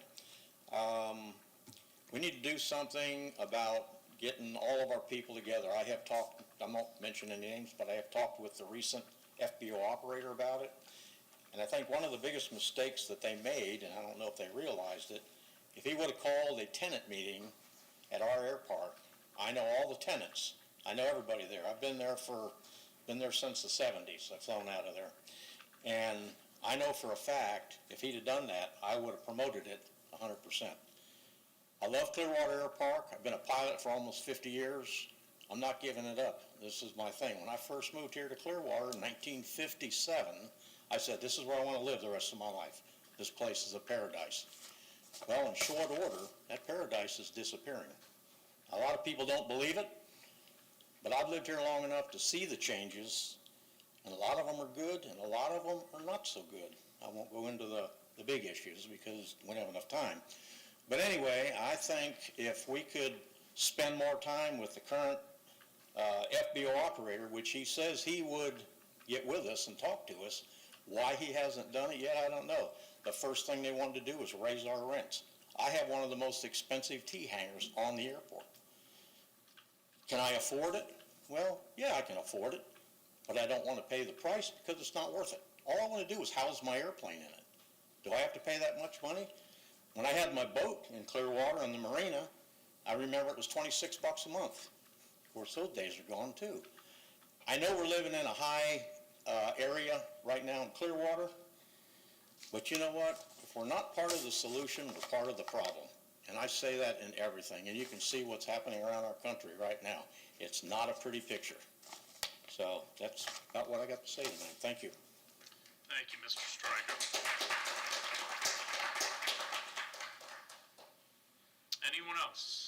We need to do something about getting all of our people together. I have talked, I won't mention any names, but I have talked with the recent FBO operator about it. And I think one of the biggest mistakes that they made, and I don't know if they realized it, if he would have called a tenant meeting at our air park, I know all the tenants. I know everybody there. I've been there since the 70s. I've flown out of there. And I know for a fact, if he'd have done that, I would have promoted it 100%. I love Clearwater Air Park. I've been a pilot for almost 50 years. I'm not giving it up. This is my thing. When I first moved here to Clearwater in 1957, I said, this is where I want to live the rest of my life. This place is a paradise. Well, in short order, that paradise is disappearing. A lot of people don't believe it, but I've lived here long enough to see the changes, and a lot of them are good, and a lot of them are not so good. I won't go into the big issues because we don't have enough time. But anyway, I think if we could spend more time with the current FBO operator, which he says he would get with us and talk to us, why he hasn't done it yet, I don't know. The first thing they wanted to do was raise our rents. I have one of the most expensive T-hangers on the airport. Can I afford it? Well, yeah, I can afford it, but I don't want to pay the price because it's not worth it. All I want to do is house my airplane in it. Do I have to pay that much money? When I had my boat in Clearwater in the marina, I remember it was $26 a month. Of course, those days are gone too. I know we're living in a high area right now in Clearwater, but you know what? If we're not part of the solution, we're part of the problem. And I say that in everything, and you can see what's happening around our country right now. It's not a pretty picture. So that's about what I got to say tonight. Thank you. Thank you, Mr. Stryker. Anyone else?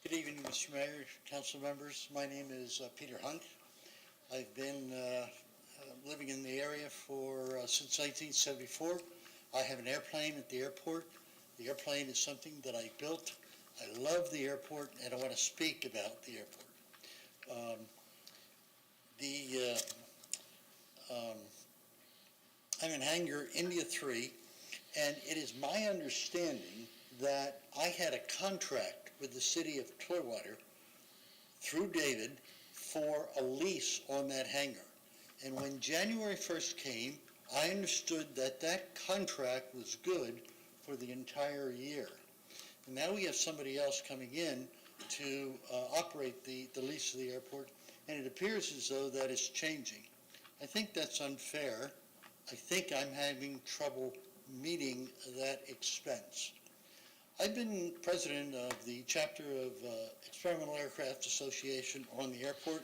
Good evening, Mr. Mayor, council members. My name is Peter Hunt. I've been living in the area since 1974. I have an airplane at the airport. The airplane is something that I built. I love the airport, and I want to speak about the airport. I'm in hangar India 3, and it is my understanding that I had a contract with the city of Clearwater through David for a lease on that hangar. And when January 1st came, I understood that that contract was good for the entire year. And now we have somebody else coming in to operate the lease of the airport, and it appears as though that is changing. I think that's unfair. I think I'm having trouble meeting that expense. I've been president of the chapter of Experimental Aircraft Association on the airport.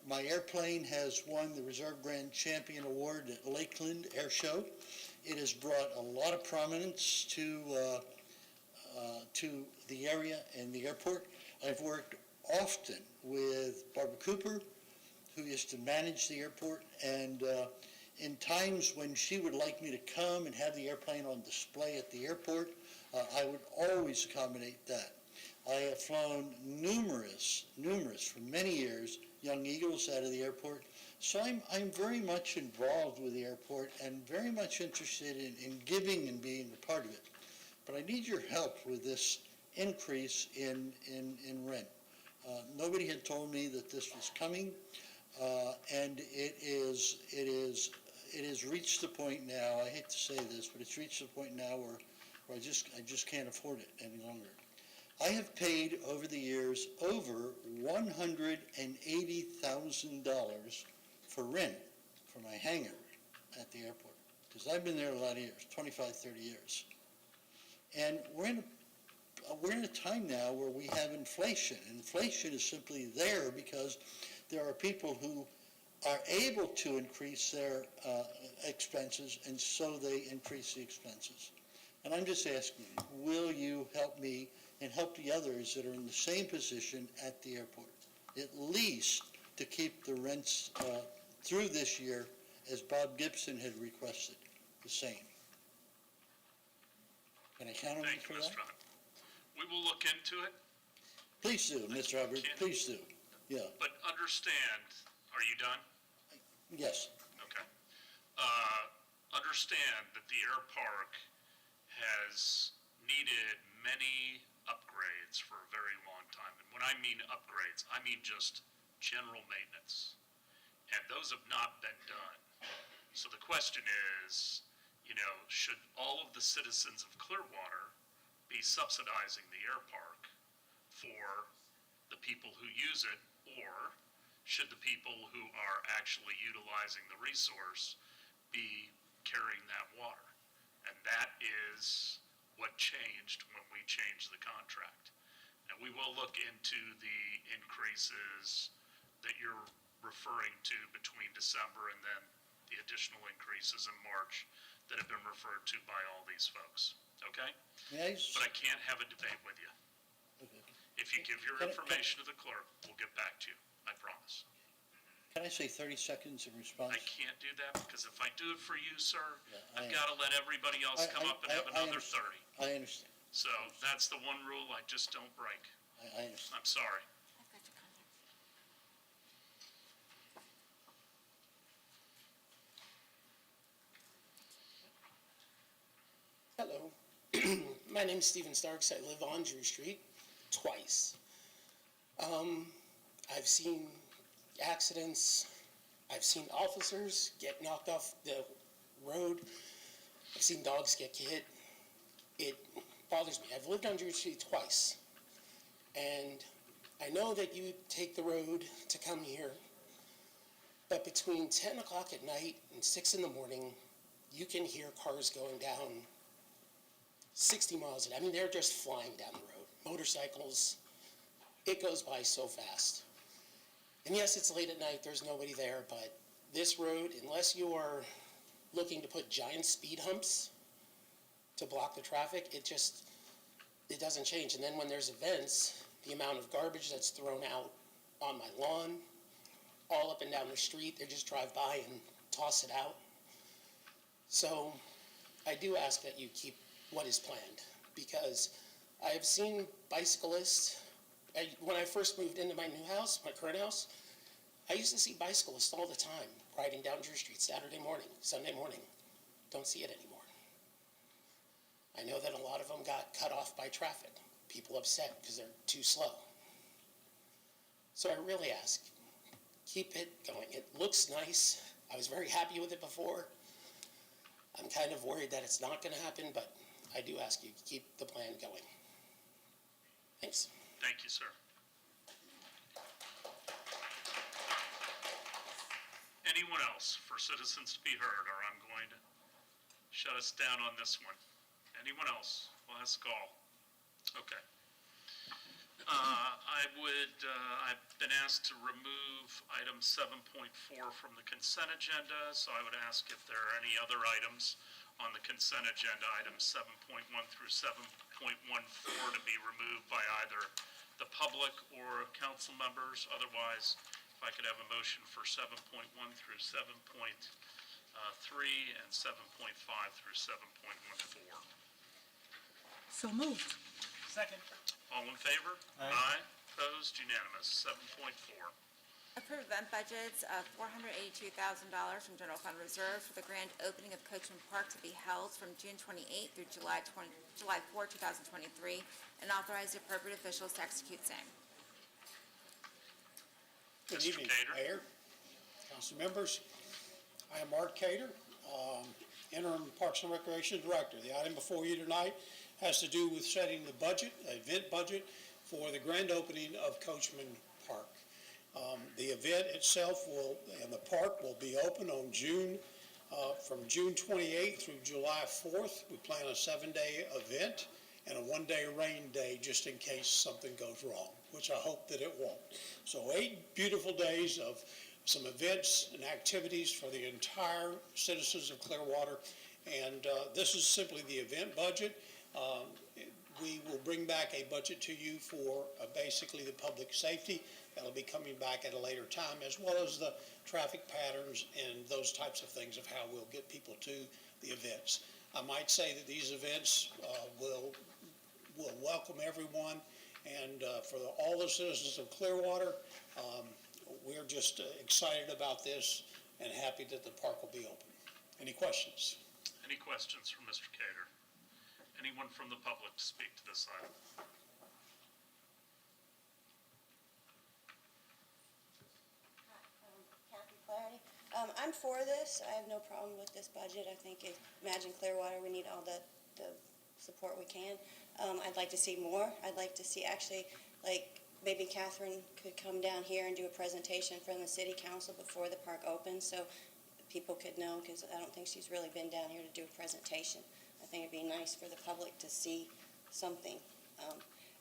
My airplane has won the Reserve Grand Champion Award at Lakeland Air Show. It has brought a lot of prominence to the area and the airport. I've worked often with Barbara Cooper, who used to manage the airport, and in times when she would like me to come and have the airplane on display at the airport, I would always accommodate that. I have flown numerous, for many years, young eagles out of the airport. So I'm very much involved with the airport and very much interested in giving and being a part of it. But I need your help with this increase in rent. Nobody had told me that this was coming, and it has reached the point now, I hate to say this, but it's reached the point now where I just can't afford it any longer. I have paid over the years over $180,000 for rent for my hangar at the airport, because I've been there a lot of years, 25, 30 years. And we're in a time now where we have inflation. Inflation is simply there because there are people who are able to increase their expenses, and so they increase the expenses. And I'm just asking, will you help me and help the others that are in the same position at the airport, at least to keep the rents through this year, as Bob Gibson had requested, the same? Can I count on you for that? Thank you, Mr. Hunt. We will look into it. Please do, Mr. Hubbard, please do. Yeah, But understand, are you done? yes. Okay. Understand that the air park has needed many upgrades for a very long time. And when I mean upgrades, I mean just general maintenance. And those have not been done. So the question is, should all of the citizens of Clearwater be subsidizing the air park for the people who use it, or should the people who are actually utilizing the resource be carrying that water? And that is what changed when we changed the contract. And we will look into the increases that you're referring to between December and then the additional increases in March that have been referred to by all these folks, okay? Yes. But I can't have a debate with you. If you give your information to the clerk, we'll get back to you, I promise. Can I say 30 seconds in response? I can't do that, because if I do it for you, sir, I I've got to let everybody else come up and have another 30. I understand. So that's the one rule I just don't break. I understand. I'm sorry. I've got your contact. Hello, my name is Stephen Starks. I live on Drew Street twice. I've seen accidents. I've seen officers get knocked off the road. I've seen dogs get hit. It bothers me. I've lived on Drew Street twice. And I know that you take the road to come here, but between 10 o'clock at night and 6 in the morning, you can hear cars going down 60 miles an hour. I mean, they're just flying down the road. Motorcycles, it goes by so fast. And yes, it's late at night, there's nobody there, but this road, unless you are looking to put giant speed humps to block the traffic, it doesn't change. And then when there's events, the amount of garbage that's thrown out on my lawn, all up and down the street, they just drive by and toss it out. So I do ask that you keep what is planned, because I have seen bicyclists. When I first moved into my new house, my current house, I used to see bicyclists all the time riding down Drew Street Saturday morning, Sunday morning. Don't see it anymore. I know that a lot of them got cut off by traffic. People upset because they're too slow. So I really ask, keep it going. It looks nice. I was very happy with it before. I'm kind of worried that it's not going to happen, but I do ask you to keep the plan going. Thanks. Thank you, sir. Anyone else for citizens to be heard, or I'm going to shut us down on this one? Anyone else? Last call. Okay. I've been asked to remove item 7.4 from the consent agenda, so I would ask if there are any other items on the consent agenda, items 7.1 through 7.14, to be removed by either the public or council members. Otherwise, if I could have a motion for 7.1 through 7.3 and 7.5 through 7.14. So moved. Second. All in favor? Aye. Opposed? Unanimous. 7.4. Approve event budgets of $482,000 from General Fund Reserve for the grand opening of Coachman Park to be held from June 28 through July 4, 2023, and authorize the appropriate officials to execute same. Good Mr. evening, Cater. Mayor, council members. I am Mark Cater, interim Parks and Recreation Director. The item before you tonight has to do with setting the budget, event budget, for the grand opening of Coachman Park. The event itself and the park will be open on from June 28th through July 4th. We plan a 7-day event and a 1-day rain day just in case something goes wrong, which I hope that it won't. So 8 beautiful days of some events and activities for the entire citizens of Clearwater. And this is simply the event budget. We will bring back a budget to you for basically the public safety. That'll be coming back at a later time, as well as the traffic patterns and those types of things of how we'll get people to the events. I might say that these events will welcome everyone, and for all the citizens of Clearwater, we're just excited about this and happy that the park will be open. Any questions? Any questions from Mr. Cater? Anyone from the public to speak to this item? Kathy Flaherty. I'm for this. I have no problem with this budget. I think Imagine Clearwater, we need all the support we can. I'd like to see more. I'd like to see actually, like, maybe Catherine could come down here and do a presentation from the city council before the park opens so people could know, because I don't think she's really been down here to do a presentation. I think it'd be nice for the public to see something.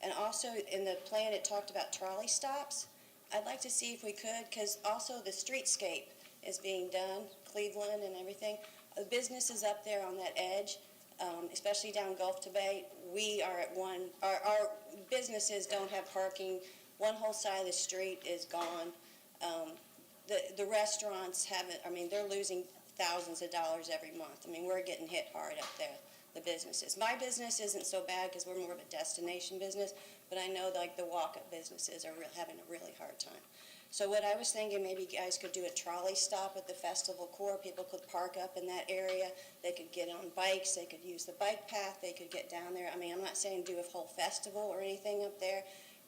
And also in the plan, it talked about trolley stops. I'd like to see if we could, because also the streetscape is being done, Cleveland and everything. The businesses up there on that edge, especially down Gulf to Bay, we are at our businesses don't have parking. One whole side of the street is gone. The restaurants haven't, they're losing thousands of dollars every month. We're getting hit hard up there, the businesses. My business isn't so bad because we're more of a destination business, but I know like the walk-up businesses are having a really hard time. So what I was thinking, maybe you guys could do a trolley stop at the festival core. People could park up in that area. They could get on bikes. They could use the bike path. They could get down there. I'm not saying do a whole festival or anything up there,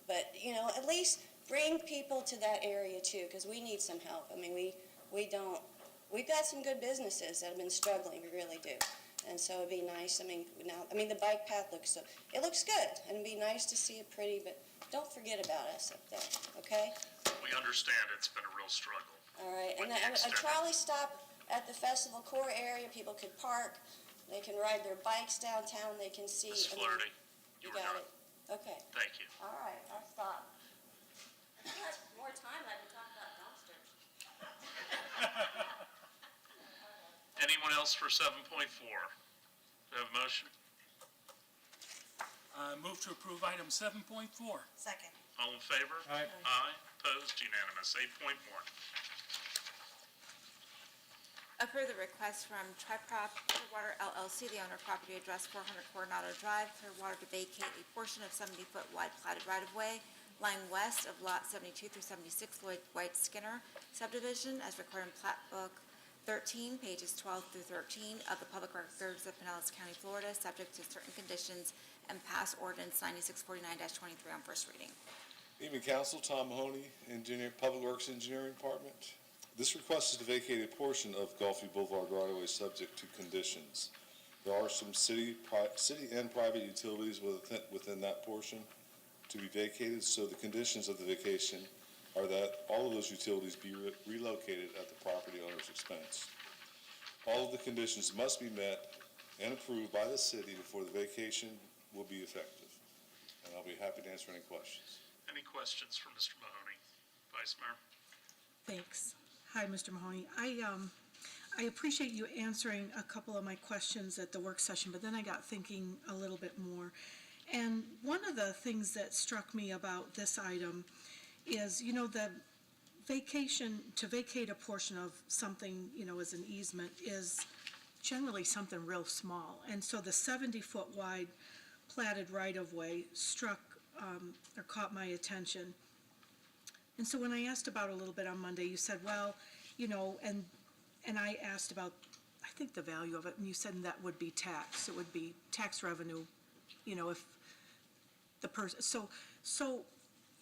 but, at least bring people to that area too, because we need some help. We've got some good businesses that have been struggling. We really do. And so it'd be nice. The bike path looks good, and it'd be nice to see it pretty, but don't forget about us up there, okay? We understand it's been a real struggle. All right, and With the a extended- trolley stop at the festival core area, people could park, they can ride their bikes downtown, they can see. Ms. Flaherty, You were got done. it? Okay. Thank you. All right, I'll stop. If you had more time, I would talk about dumpsters. Anyone else for 7.4? Do I have a motion? Move to approve item 7.4. Second. All in favor? Aye. Aye. Opposed? Unanimous. 8.1. Approve the request from Triprop Clearwater LLC, the owner of property address 400 Coronado Drive, Clearwater, to vacate a portion of 70-foot wide platted right-of-way lying west of Lot 72 through 76 Lloyd White Skinner subdivision as recorded in Plat Book 13, pages 12 through 13 of the Public Records of Pinellas County, Florida, subject to certain conditions and pass ordinance 9649-23 on first reading. Evening, Council. Tom Mahoney, Public Works Engineering Department. This request is to vacate a portion of Gulfview Boulevard right-of-way subject to conditions. There are some city and private utilities within that portion to be vacated, so the conditions of the vacation are that all of those utilities be relocated at the property owner's expense. All of the conditions must be met and approved by the city before the vacation will be effective. And I'll be happy to answer any questions. Any questions for Mr. Mahoney? Vice Mayor? Thanks. Hi, Mr. Mahoney. I appreciate you answering a couple of my questions at the work session, but then I got thinking a little bit more. And one of the things that struck me about this item is, the to vacate a portion of something, as an easement is generally something real small. And so the 70-foot wide platted right-of-way struck or caught my attention. And so when I asked about it a little bit on Monday, you said, well, you know, and I asked about, I think, the value of it, and you said that would be tax. It would be tax revenue, you know, if the person, so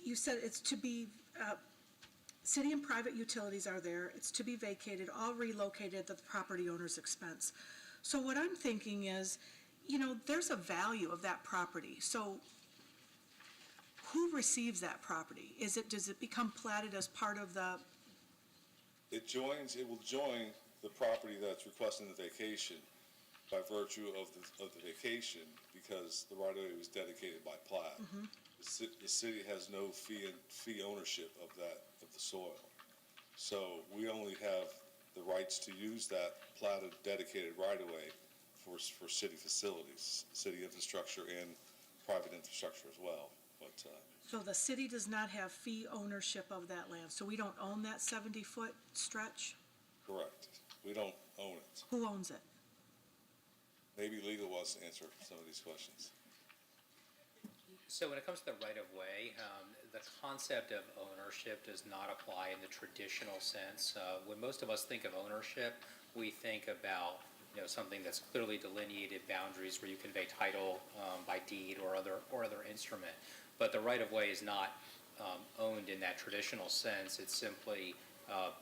you said it's to be, city and private utilities are there, it's to be vacated, all relocated at the property owner's expense. So what I'm thinking is, you know, there's a value of that property, so who receives that property? Does it become platted as part of the, It will join the property that's requesting the vacation by virtue of the vacation, because the right-of-way was dedicated by plat. The city has no fee ownership of the soil. So we only have the rights to use that platted dedicated right-of-way for city facilities, city infrastructure and private infrastructure as well. But, so the city does not have fee ownership of that land, so we don't own that 70-foot stretch? correct. We don't own it. Who owns it? Maybe legal wants to answer some of these questions. So when it comes to the right-of-way, the concept of ownership does not apply in the traditional sense. When most of us think of ownership, we think about, you know, something that's clearly delineated boundaries where you convey title by deed or other instrument. But the right-of-way is not owned in that traditional sense. It simply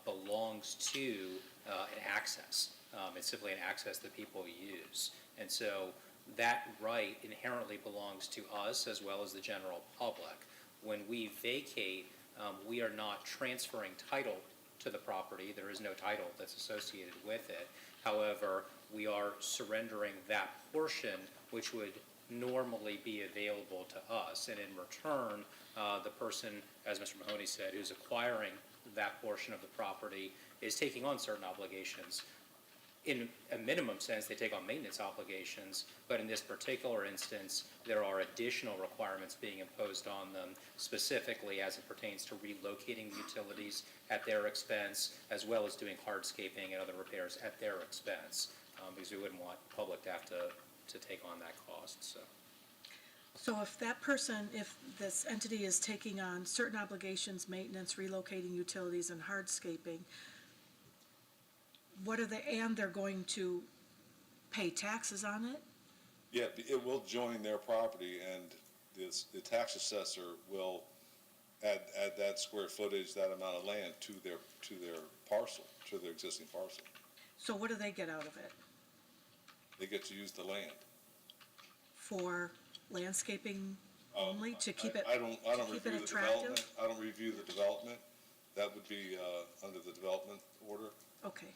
belongs to an access. It's simply an access that people use. And so that right inherently belongs to us as well as the general public. When we vacate, we are not transferring title to the property. There is no title that's associated with it. However, we are surrendering that portion which would normally be available to us. And in return, the person, as Mr. Mahoney said, who's acquiring that portion of the property is taking on certain obligations. In a minimum sense, they take on maintenance obligations, but in this particular instance, there are additional requirements being imposed on them, specifically as it pertains to relocating utilities at their expense, as well as doing hardscaping and other repairs at their expense, because we wouldn't want the public to have to take on that cost, so. So if that person, if this entity is taking on certain obligations, maintenance, relocating utilities, and hardscaping, and they're going to pay taxes on it? Yeah, it will join their property, and the tax assessor will add that square footage, that amount of land to their parcel, to their existing parcel. So what do they get out of it? They get to use the land. For landscaping only, to keep it I don't keep it review the attractive? development. I don't review the development. That would be under the development order. Okay.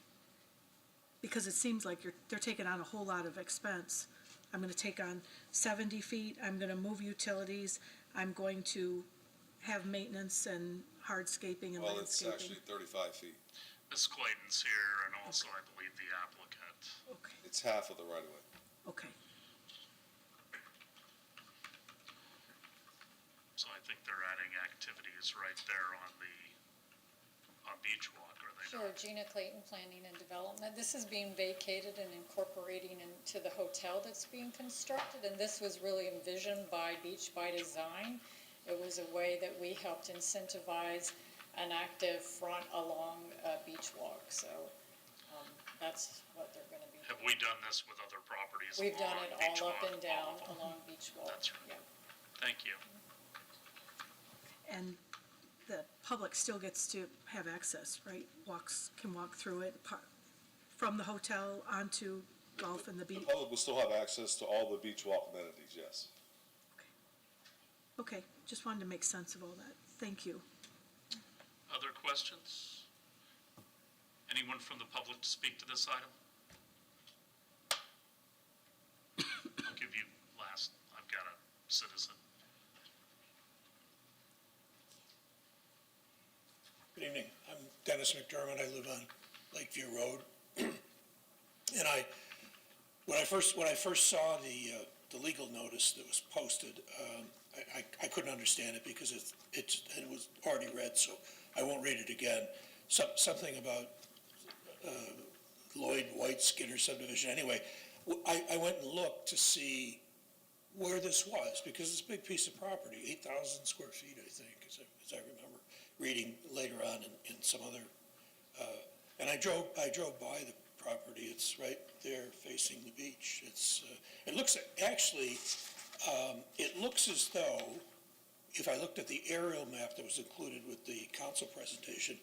Because it seems like they're taking on a whole lot of expense. I'm gonna take on 70 feet, I'm gonna move utilities, I'm going to have maintenance and hardscaping and Well, it's landscaping. actually 35 feet. Ms. Clayton's here, and also, I believe, the applicant. Okay, It's half of the right-of-way. okay. So I think they're adding activities right there on Beach Walk, are they Sure, not? Gina Clayton, Planning and Development. This is being vacated and incorporating into the hotel that's being constructed, and this was really envisioned by Beach by Design. It was a way that we helped incentivize an active front along Beach Walk, so that's what they're gonna be. Have we done this with other properties We've done along it Beach all up Walk? and down All of them? along Beach Walk. That's right. Yeah. Thank you. And the public still gets to have access, right? Can walk through it, from the hotel onto golf and the The beach? public will still have access to all the beach walk amenities, yes. Okay, just wanted to make sense of all that. Thank you. Other questions? Anyone from the public to speak to this item? I'll give you last. I've got a citizen. Good evening. I'm Dennis McDermott. I live on Lakeview Road. And when I first saw the legal notice that was posted, I couldn't understand it because it was already read, so I won't read it again. Something about Lloyd White Skinner subdivision. Anyway, I went and looked to see where this was, because it's a big piece of property, 8,000 square feet, I think, as I remember reading later on in some other, and I drove by the property. It's right there facing the beach. It looks, actually, it looks as though, if I looked at the aerial map that was included with the council presentation,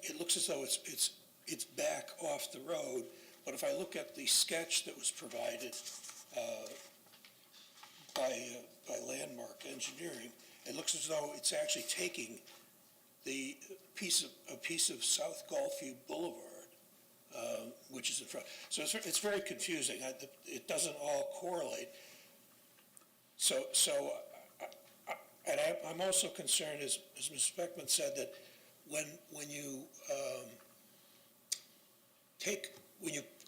it looks as though it's back off the road, but if I look at the sketch that was provided by Landmark Engineering, it looks as though it's actually taking a piece of South Gulfview Boulevard, which is in front. So it's very confusing. It doesn't all correlate. And I'm also concerned, as Mr. Beckman said, that when you take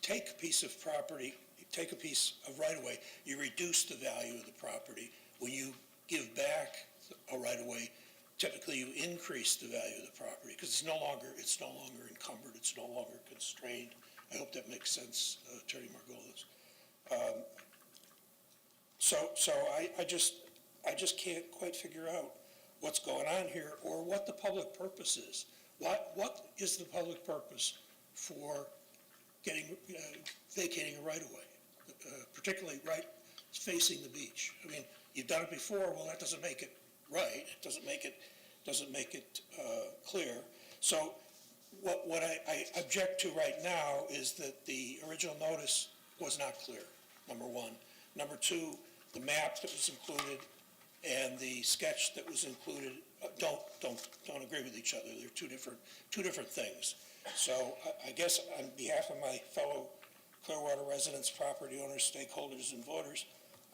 a piece of property, you take a piece of right-of-way, you reduce the value of the property. When you give back a right-of-way, typically you increase the value of the property because it's no longer encumbered, it's no longer constrained. I hope that makes sense, Attorney Margolis. So I just can't quite figure out what's going on here or what the public purpose is. What is the public purpose for vacating a right-of-way, particularly right facing the beach? I mean, you've done it before. Well, that doesn't make it right. It doesn't make it clear. So what I object to right now is that the original notice was not clear, number one. Number two, the map that was included and the sketch that was included don't agree with each other. They're two different things. So I guess on behalf of my fellow Clearwater residents, property owners, stakeholders, and voters,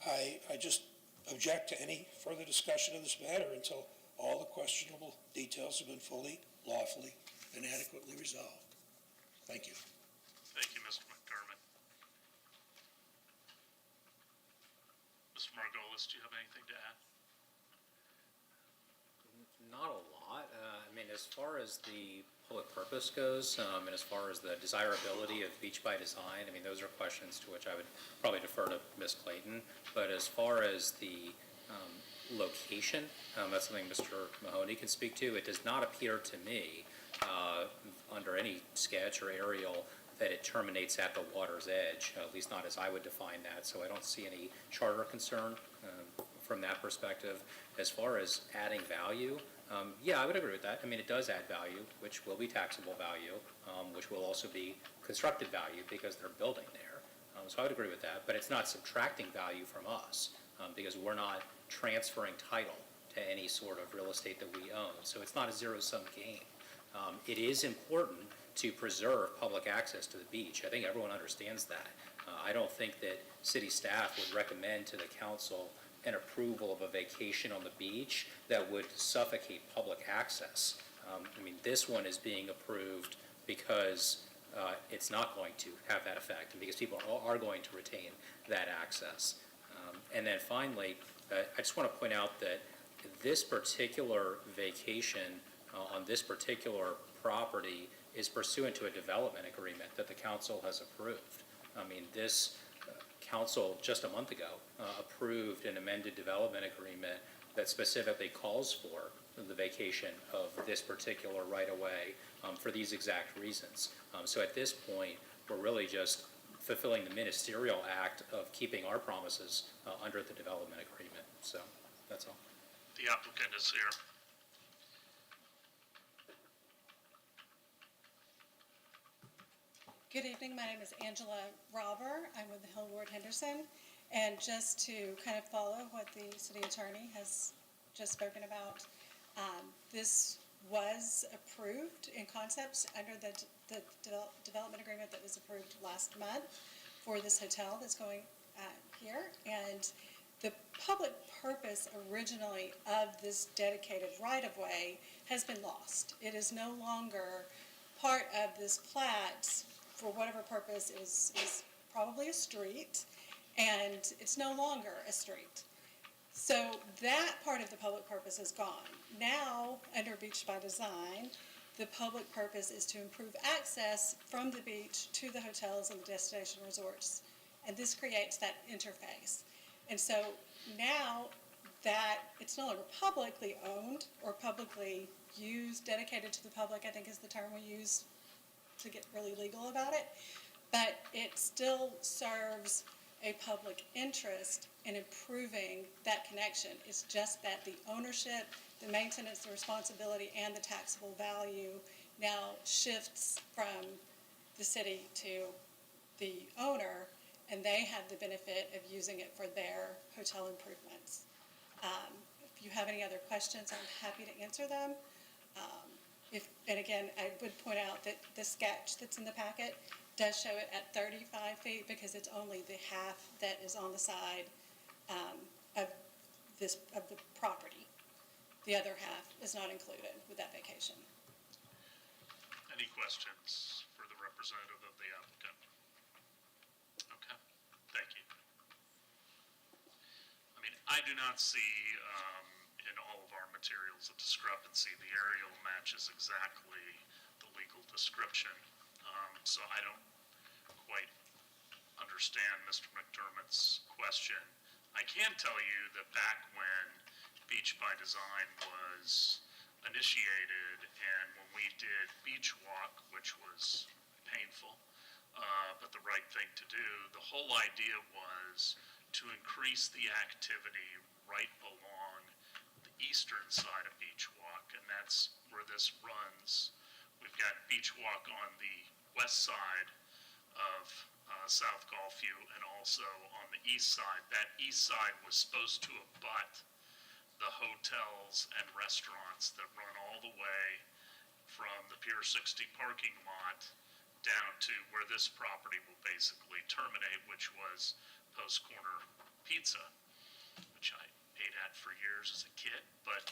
I just object to any further discussion of this matter until all the questionable details have been fully, lawfully, and adequately resolved. Thank you. Thank you, Mr. McDermott. Mr. Margolis, do you have anything to add? Not a lot. I mean, as far as the public purpose goes, and as far as the desirability of beach by design, I mean, those are questions to which I would probably defer to Ms. Clayton. But as far as the location, that's something Mr. Mahoney can speak to. It does not appear to me, under any sketch or aerial, that it terminates at the water's edge, at least not as I would define that. So I don't see any charter concern from that perspective. As far as adding value, yeah, I would agree with that. I mean, it does add value, which will be taxable value, which will also be constructed value because they're building there. So I would agree with that, but it's not subtracting value from us because we're not transferring title to any sort of real estate that we own. So it's not a zero-sum game. It is important to preserve public access to the beach. I think everyone understands that. I don't think that city staff would recommend to the council an approval of a vacation on the beach that would suffocate public access. I mean, this one is being approved because it's not going to have that effect and because people are going to retain that access. And then finally, I just want to point out that this particular vacation on this particular property is pursuant to a development agreement that the council has approved. I mean, this council just a month ago approved an amended development agreement that specifically calls for the vacation of this particular right-of-way for these exact reasons. So at this point, we're really just fulfilling the ministerial act of keeping our promises under the development agreement. So that's all. The applicant is here. Good evening. My name is Angela Robber. I'm with the Hill Ward Henderson. And just to kind of follow what the city attorney has just spoken about, this was approved in concepts under the development agreement that was approved last month for this hotel that's going here. And the public purpose originally of this dedicated right-of-way has been lost. It is no longer part of this plat for whatever purpose is probably a street, and it's no longer a street. So that part of the public purpose is gone. Now, under Beach by Design, the public purpose is to improve access from the beach to the hotels and the destination resorts. And this creates that interface. And so now that it's no longer publicly owned or publicly used, dedicated to the public, I think is the term we use to get really legal about it, but it still serves a public interest in improving that connection. It's just that the ownership, the maintenance, the responsibility, and the taxable value now shifts from the city to the owner, and they have the benefit of using it for their hotel improvements. If you have any other questions, I'm happy to answer them. And again, I would point out that the sketch that's in the packet does show it at 35 feet because it's only the half that is on the side of the property. The other half is not included with that vacation. Any questions for the representative of the applicant? Okay, thank you. I mean, I do not see in all of our materials a discrepancy. The aerial matches exactly the legal description. So I don't quite understand Mr. McDermott's question. I can tell you that back when Beach by Design was initiated and when we did Beach Walk, which was painful, but the right thing to do, the whole idea was to increase the activity right along the eastern side of Beach Walk, and that's where this runs. We've got Beach Walk on the west side of South Gulfview and also on the east side. That east side was supposed to abut the hotels and restaurants that run all the way from the Pier 60 parking lot down to where this property will basically terminate, which was Post Corner Pizza, which I ate at for years as a kid, but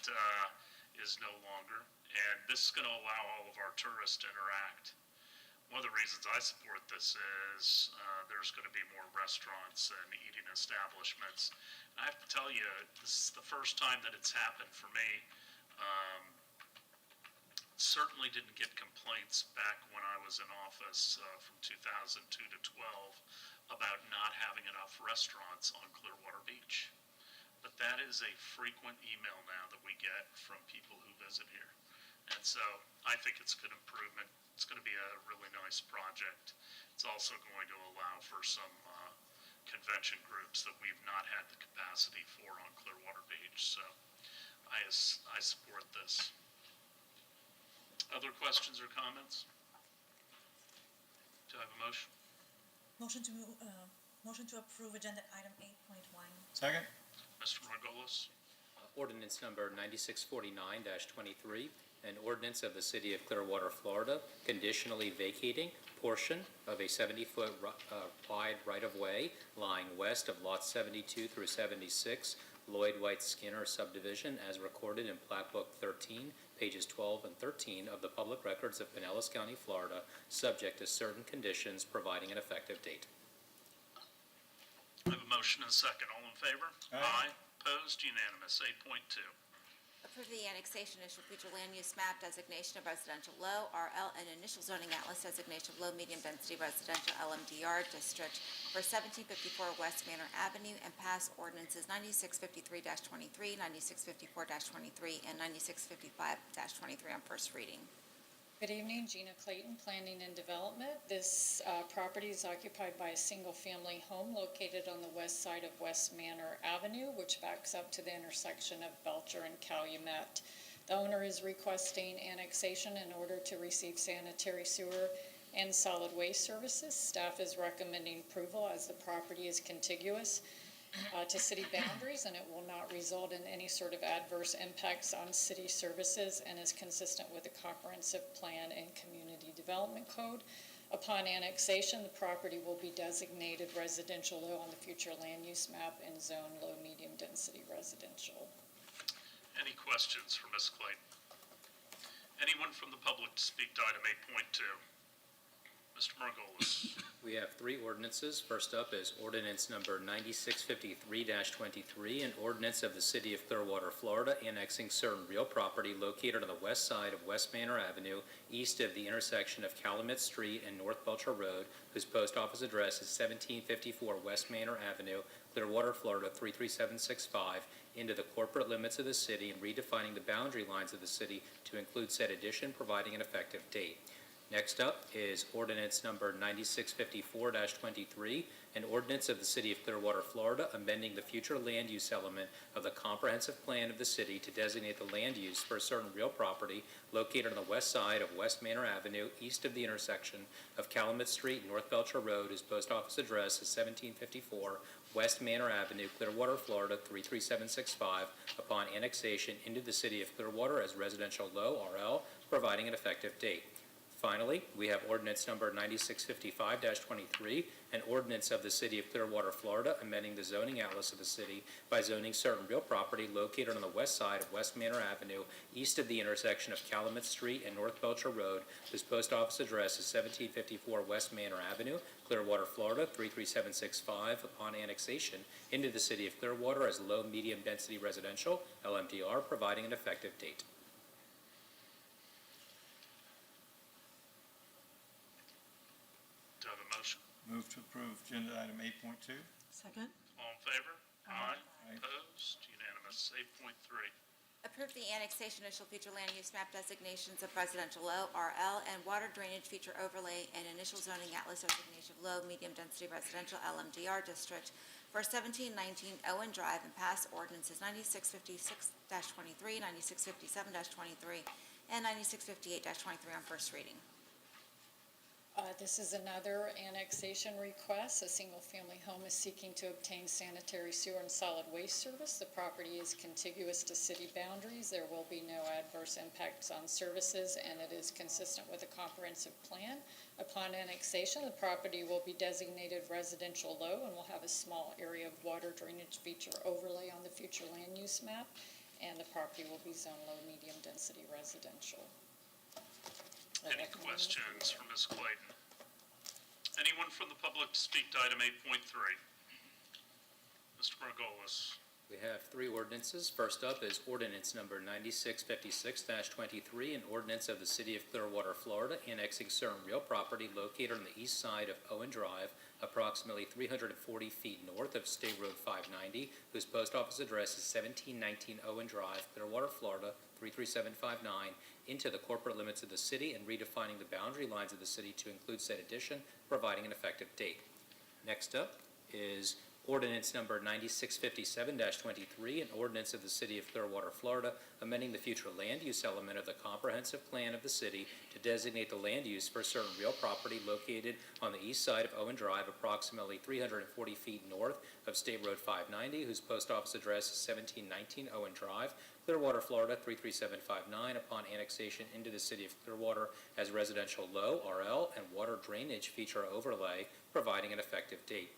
is no longer. And this is going to allow all of our tourists to interact. One of the reasons I support this is there's going to be more restaurants and eating establishments. And I have to tell you, this is the first time that it's happened for me. Certainly didn't get complaints back when I was in office from 2002 to 12 about not having enough restaurants on Clearwater Beach. But that is a frequent email now that we get from people who visit here. And so I think it's a good improvement. It's going to be a really nice project. It's also going to allow for some convention groups that we've not had the capacity for on Clearwater Beach. So I support this. Other questions or comments? Do I have a motion? Motion to approve agenda item 8.1. Second? Mr. Margolis? Ordinance number 9649-23, an ordinance of the City of Clearwater, Florida, conditionally vacating portion of a 70-foot wide right-of-way lying west of lots 72 through 76, Lloyd White Skinner subdivision, as recorded in Plat Book 13, pages 12 and 13 of the public records of Pinellas County, Florida, subject to certain conditions, providing an effective date. I have a motion and a second. All in favor? Aye. Opposed? Unanimous. 8.2. Approve the annexation of future land use map designation of residential low, RL, and initial zoning atlas designation of low medium density residential LMDR district for 1754 West Manor Avenue and pass ordinances 9653-23, 9654-23, and 9655-23 on first reading. Good evening, Gina Clayton, Planning and Development. This property is occupied by a single-family home located on the west side of West Manor Avenue, which backs up to the intersection of Belcher and Calumet. The owner is requesting annexation in order to receive sanitary sewer and solid waste services. Staff is recommending approval as the property is contiguous to city boundaries, and it will not result in any sort of adverse impacts on city services and is consistent with the Comprehensive Plan and Community Development Code. Upon annexation, the property will be designated residential low on the future land use map and zone low medium density residential. Any questions for Ms. Clayton? Anyone from the public to speak to item 8.2? Mr. Margolis? We have three ordinances. First up is ordinance number 9653-23, an ordinance of the City of Clearwater, Florida, annexing certain real property located on the west side of West Manor Avenue, east of the intersection of Calumet Street and North Belcher Road, whose post office address is 1754 West Manor Avenue, Clearwater, Florida 33765, into the corporate limits of the city and redefining the boundary lines of the city to include said addition, providing an effective date. Next up is ordinance number 9654-23, an ordinance of the City of Clearwater, Florida, amending the future land use element of the comprehensive plan of the city to designate the land use for a certain real property located on the west side of West Manor Avenue, east of the intersection of Calumet Street and North Belcher Road, whose post office address is 1754 West Manor Avenue, Clearwater, Florida 33765, upon annexation into the City of Clearwater as residential low RL, providing an effective date. Finally, we have ordinance number 9655-23, an ordinance of the City of Clearwater, Florida, amending the zoning atlas of the city by zoning certain real property located on the west side of West Manor Avenue, east of the intersection of Calumet Street and North Belcher Road, whose post office address is 1754 West Manor Avenue, Clearwater, Florida 33765, upon annexation into the City of Clearwater as low-medium density residential, LMDR, providing an effective date. Do I have a motion? Move to approve agenda item 8.2. Second? All in favor? Aye. Opposed? Unanimous. 8.3. Approve the annexation initial future land use map designations of residential low, RL, and water drainage feature overlay and initial zoning atlas designation of low, medium density residential, LMDR district for 1719 Owen Drive and pass ordinances 9656-23, 9657-23, and 9658-23 on first reading. This is another annexation request. A single-family home is seeking to obtain sanitary sewer and solid waste service. The property is contiguous to city boundaries. There will be no adverse impacts on services, and it is consistent with a comprehensive plan. Upon annexation, the property will be designated residential low and will have a small area of water drainage feature overlay on the future land use map, and the property will be zoned low, medium density residential. Any questions for Ms. Clayton? Anyone from the public to speak to item 8.3? Mr. Margolis. We have three ordinances. First up is ordinance number 9656-23, an ordinance of the City of Clearwater, Florida, annexing certain real property located on the east side of Owen Drive, approximately 340 feet north of State Road 590, whose post office address is 1719 Owen Drive, Clearwater, Florida 33759, into the corporate limits of the city and redefining the boundary lines of the city to include said addition, providing an effective date. Next up is ordinance number 9657-23, an ordinance of the City of Clearwater, Florida, amending the future land use element of the comprehensive plan of the city to designate the land use for certain real property located on the east side of Owen Drive, approximately 340 feet north of State Road 590, whose post office address is 1719 Owen Drive, Clearwater, Florida 33759, upon annexation into the City of Clearwater as residential low, RL, and water drainage feature overlay, providing an effective date.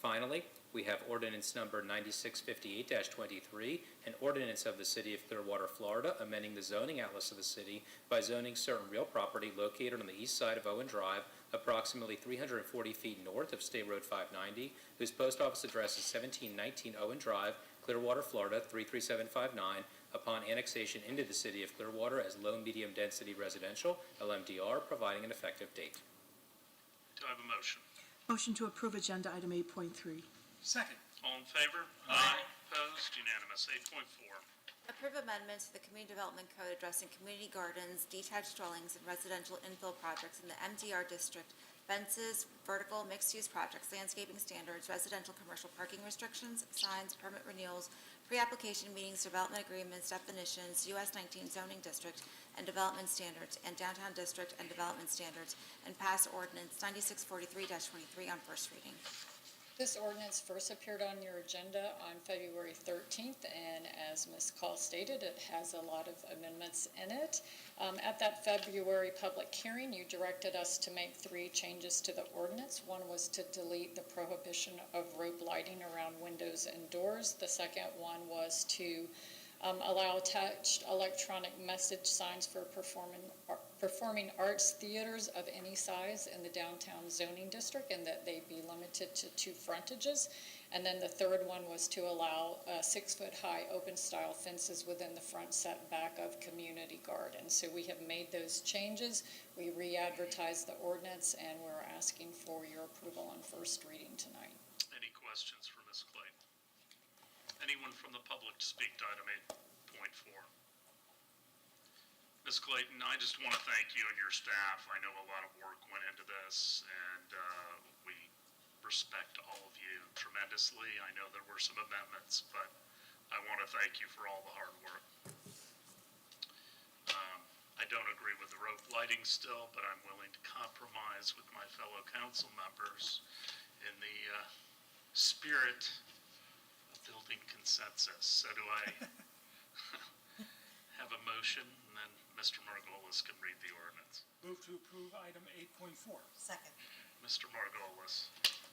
Finally, we have ordinance number 9658-23, an ordinance of the City of Clearwater, Florida, amending the zoning atlas of the city by zoning certain real property located on the east side of Owen Drive, approximately 340 feet north of State Road 590, whose post office address is 1719 Owen Drive, Clearwater, Florida 33759, upon annexation into the City of Clearwater as low-medium density residential, LMDR, providing an effective date. Do I have a motion? Motion to approve agenda item 8.3. Second. All in favor? Aye. Opposed? Unanimous. 8.4. Approve amendments to the Community Development Code addressing community gardens, detached dwellings, and residential infill projects in the MDR district, fences, vertical mixed-use projects, landscaping standards, residential commercial parking restrictions, signs, permit renewals, pre-application meetings, development agreements, definitions, US 19 zoning district and development standards, and downtown district and development standards, and pass ordinance 9643-23 on first reading. This ordinance first appeared on your agenda on February 13th, and as Ms. Call stated, it has a lot of amendments in it. At that February public hearing, you directed us to make 3 changes to the ordinance. One was to delete the prohibition of rope lighting around windows and doors. The second one was to allow attached electronic message signs for performing arts theaters of any size in the downtown zoning district, and that they be limited to 2 frontages. And then the third one was to allow 6-foot-high open-style fences within the front setback of community gardens. So we have made those changes. We re-advertised the ordinance, and we're asking for your approval on first reading tonight. Any questions for Ms. Clayton? Anyone from the public to speak to item 8.4? Ms. Clayton, I just want to thank you and your staff. I know a lot of work went into this, and we respect all of you tremendously. I know there were some amendments, but I want to thank you for all the hard work. I don't agree with the rope lighting still, but I'm willing to compromise with my fellow council members in the spirit of building consensus. So do I have a motion, and then Mr. Margolis can read the ordinance. Move to approve item 8.4. Second. Mr. Margolis.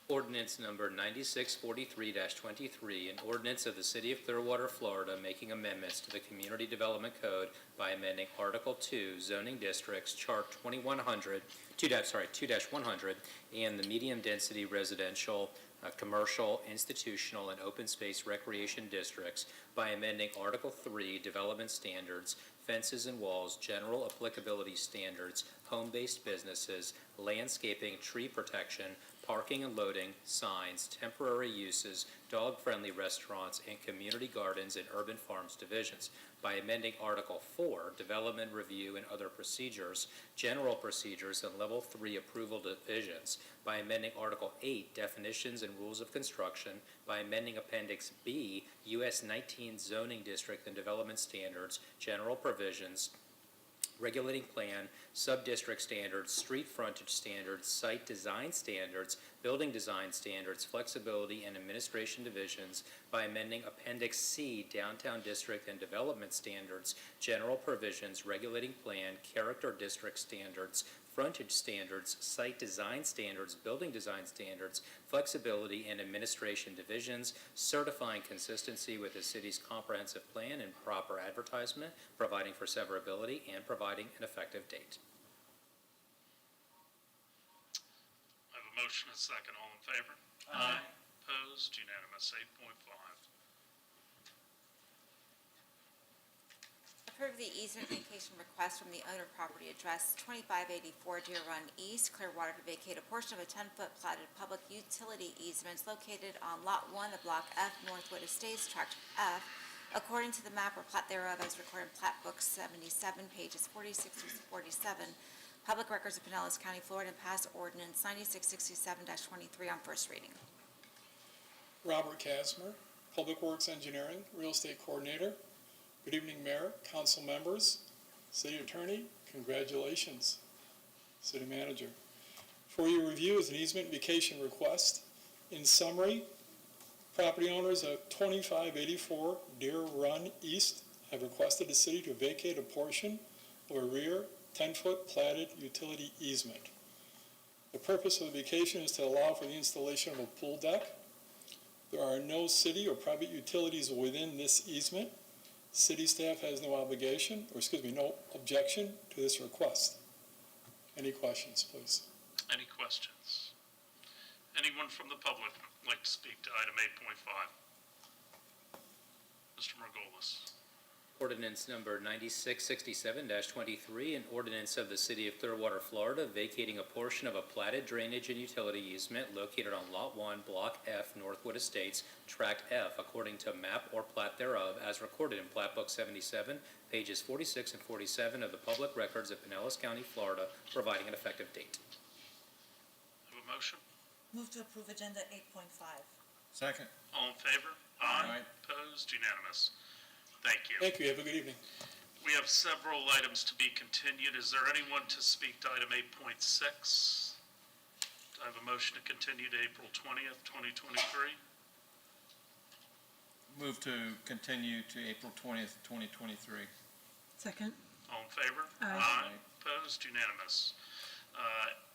Ordinance number 9643-23, an ordinance of the City of Clearwater, Florida, making amendments to the Community Development Code by amending Article 2 zoning districts, Chart 2-100, and the medium-density residential, commercial, institutional, and open space recreation districts by amending Article 3 development standards, fences and walls, general applicability standards, home-based businesses, landscaping, tree protection, parking and loading, signs, temporary uses, dog-friendly restaurants, and community gardens in urban farms divisions by amending Article 4, development review and other procedures, general procedures, and Level 3 approval divisions by amending Article 8, definitions and rules of construction, by amending Appendix B, US 19 zoning district and development standards, general provisions, regulating plan, sub-district standards, street frontage standards, site design standards, building design standards, flexibility and administration divisions by amending Appendix C, downtown district and development standards, general provisions, regulating plan, character district standards, frontage standards, site design standards, building design standards, flexibility and administration divisions, certifying consistency with the city's comprehensive plan and proper advertisement, providing for severability, and providing an effective date. I have a motion and a second. All in favor? Aye. Opposed? Unanimous. 8.5. Approve the easement vacation request from the owner property address 2584 Deer Run East, Clearwater, to vacate a portion of a 10-foot platted public utility easement located on Lot 1 of Block F, Northwood Estates, Tract F, according to the map or plat thereof as recorded in Plat Book 77, pages 46 through 47, Public Records of Pinellas County, Florida, and pass ordinance 9667-23 on first reading. Robert Kasmer, Public Works Engineering, Real Estate Coordinator. Good evening, Mayor, council members, city attorney, congratulations, city manager. For your review is an easement vacation request. In summary, property owners of 2584 Deer Run East have requested the city to vacate a portion of a rear 10-foot platted utility easement. The purpose of the vacation is to allow for the installation of a pool deck. There are no city or private utilities within this easement. City staff has no obligation, no objection to this request. Any questions, please? Any questions? Anyone from the public like to speak to item 8.5? Mr. Margolis. Ordinance number 9667-23, an ordinance of the City of Clearwater, Florida, vacating a portion of a platted drainage and utility easement located on Lot 1, Block F, Northwood Estates, Tract F, according to map or plat thereof, as recorded in Plat Book 77, pages 46 and 47 of the Public Records of Pinellas County, Florida, providing an effective date. Have a motion? Move to approve agenda 8.5. Second. All in favor? Aye. Opposed? Unanimous. Thank you. Thank you, have a good evening. We have several items to be continued. Is there anyone to speak to item 8.6? I have a motion to continue to April 20th, 2023. Move to continue to April 20th, 2023. Second. All in favor? Aye. Opposed? Unanimous.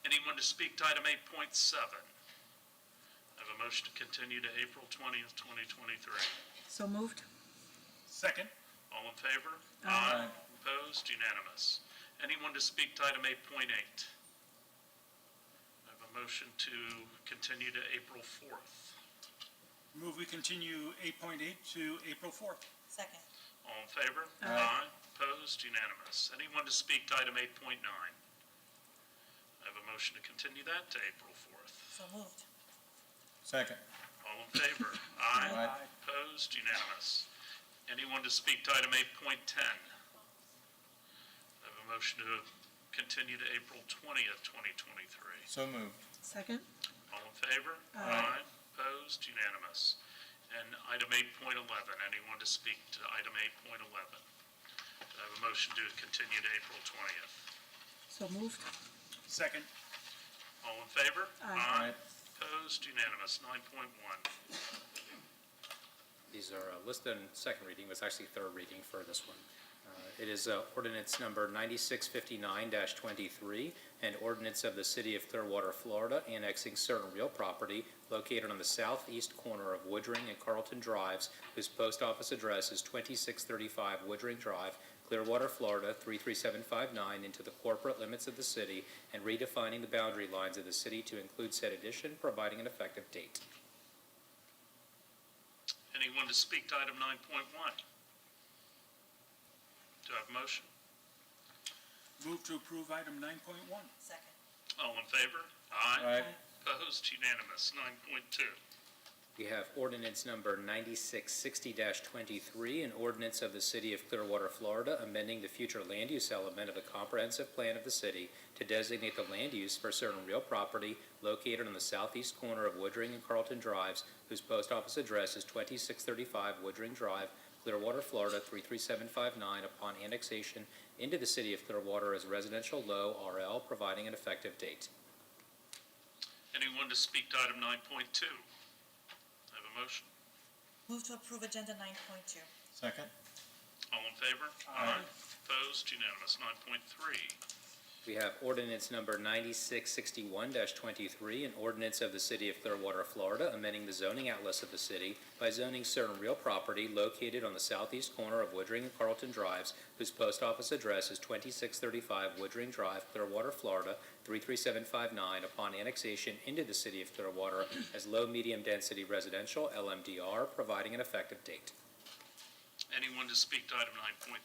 Anyone to speak to item 8.7? I have a motion to continue to April 20th, 2023. So moved. Second. All in favor? Aye. Opposed? Unanimous. Anyone to speak to item 8.8? I have a motion to continue to April 4th. Move we continue 8.8 to April 4th. Second. All in favor? Aye. Opposed? Unanimous. Anyone to speak to item 8.9? I have a motion to continue that to April 4th. So moved. Second. All in favor? Aye. Opposed? Unanimous. Anyone to speak to item 8.10? I have a motion to continue to April 20th, 2023. So moved. Second? All in favor? Aye. Opposed? Unanimous. And item 8.11, anyone to speak to item 8.11? Do I have a motion to continue to April 20th? So moved. Second. All in favor? Aye. Opposed? Unanimous. 9.1. These are listed in second reading, but it's actually third reading for this one. It is ordinance number 9659-23, an ordinance of the City of Clearwater, Florida, annexing certain real property located on the southeast corner of Woodring and Carlton Drives, whose post office address is 2635 Woodring Drive, Clearwater, Florida, 33759, into the corporate limits of the city, and redefining the boundary lines of the city to include said addition, providing an effective date. Anyone to speak to item 9.1? Do I have a motion? Move to approve item 9.1. Second. All in favor? Aye. Opposed? Unanimous. 9.2. We have ordinance number 9660-23, an ordinance of the City of Clearwater, Florida, amending the future land use element of the comprehensive plan of the city to designate the land use for certain real property located on the southeast corner of Woodring and Carlton Drives, whose post office address is 2635 Woodring Drive, Clearwater, Florida, 33759, upon annexation into the City of Clearwater as residential low RL, providing an effective date. Anyone to speak to item 9.2? I have a motion. Move to approve agenda 9.2. Second. All in favor? Aye. Opposed? Unanimous. 9.3. We have ordinance number 9661-23, an ordinance of the City of Clearwater, Florida, amending the zoning atlas of the city by zoning certain real property located on the southeast corner of Woodring and Carlton Drives, whose post office address is 2635 Woodring Drive, Clearwater, Florida, 33759, upon annexation into the City of Clearwater as low-medium density residential, LMDR, providing an effective date. Anyone to speak to item 9.3?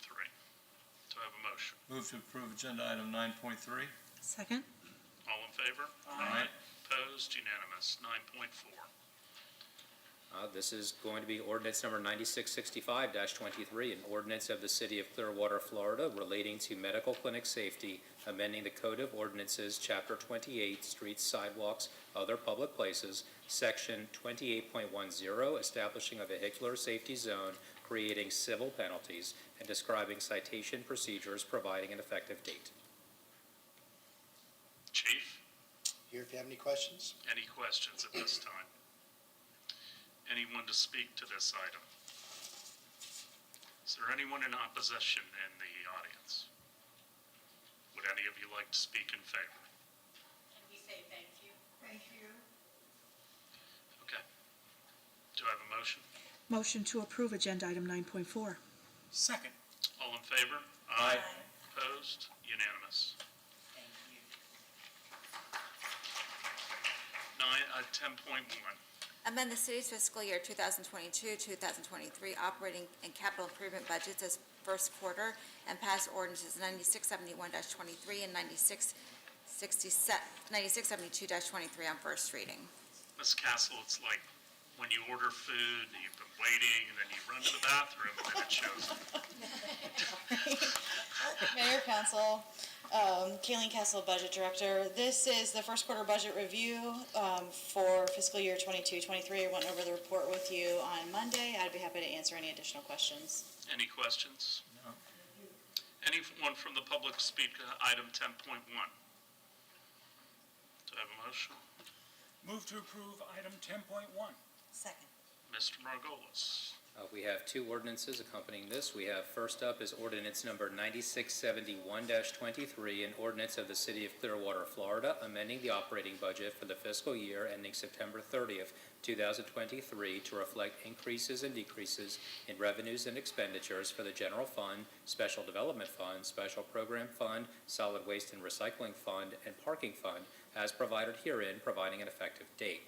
Do I have a motion? Move to approve agenda item 9.3. Second? All in favor? Aye. Opposed? Unanimous. 9.4. This is going to be ordinance number 9665-23, an ordinance of the City of Clearwater, Florida, relating to medical clinic safety, amending the Code of Ordinances, Chapter 28, Streets, Sidewalks, Other Public Places, Section 28.10, establishing a vehicular safety zone, creating civil penalties, and describing citation procedures, providing an effective date. Chief, Here, if you have any questions. any questions at this time? Anyone to speak to this item? Is there anyone in opposition in the audience? Would any of you like to speak in favor? Can we say thank you? Thank you. Okay. Do I have a motion? Motion to approve agenda item 9.4. Second. All in favor? Aye. Opposed? Unanimous. 10.1. Amend the city's fiscal year 2022-2023 operating and capital improvement budgets as first quarter and pass ordinances 9671-23 and 9672-23 on first reading. Ms. Castle, it's like when you order food, and you've been waiting, and then you run to the bathroom, and then it shows up. Mayor, Council, Kayleen Castle, Budget Director. This is the first quarter budget review for fiscal year 22-23. I went over the report with you on Monday. I'd be happy to answer any additional questions. Any questions? No. Anyone from the public speak item 10.1? Do I have a motion? Move to approve item 10.1. Second. Mr. Margolis. We have two ordinances accompanying this. We have, first up is ordinance number 9671-23, an ordinance of the City of Clearwater, Florida, amending the operating budget for the fiscal year ending September 30th, 2023 to reflect increases and decreases in revenues and expenditures for the General Fund, Special Development Fund, Special Program Fund, Solid Waste and Recycling Fund, and Parking Fund, as provided herein, providing an effective date.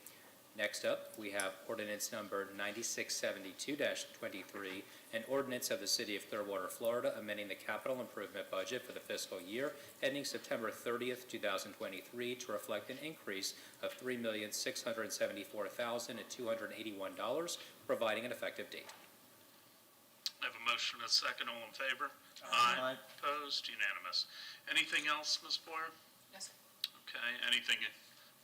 Next up, we have ordinance number 9672-23, an ordinance of the City of Clearwater, Florida, amending the capital improvement budget for the fiscal year ending September 30th, 2023, to reflect an increase of $3,674,281, providing an effective date. I have a motion and a second. All in favor? Aye. Opposed? Unanimous. Anything else, Ms. Boyer? No, sir. Okay, anything,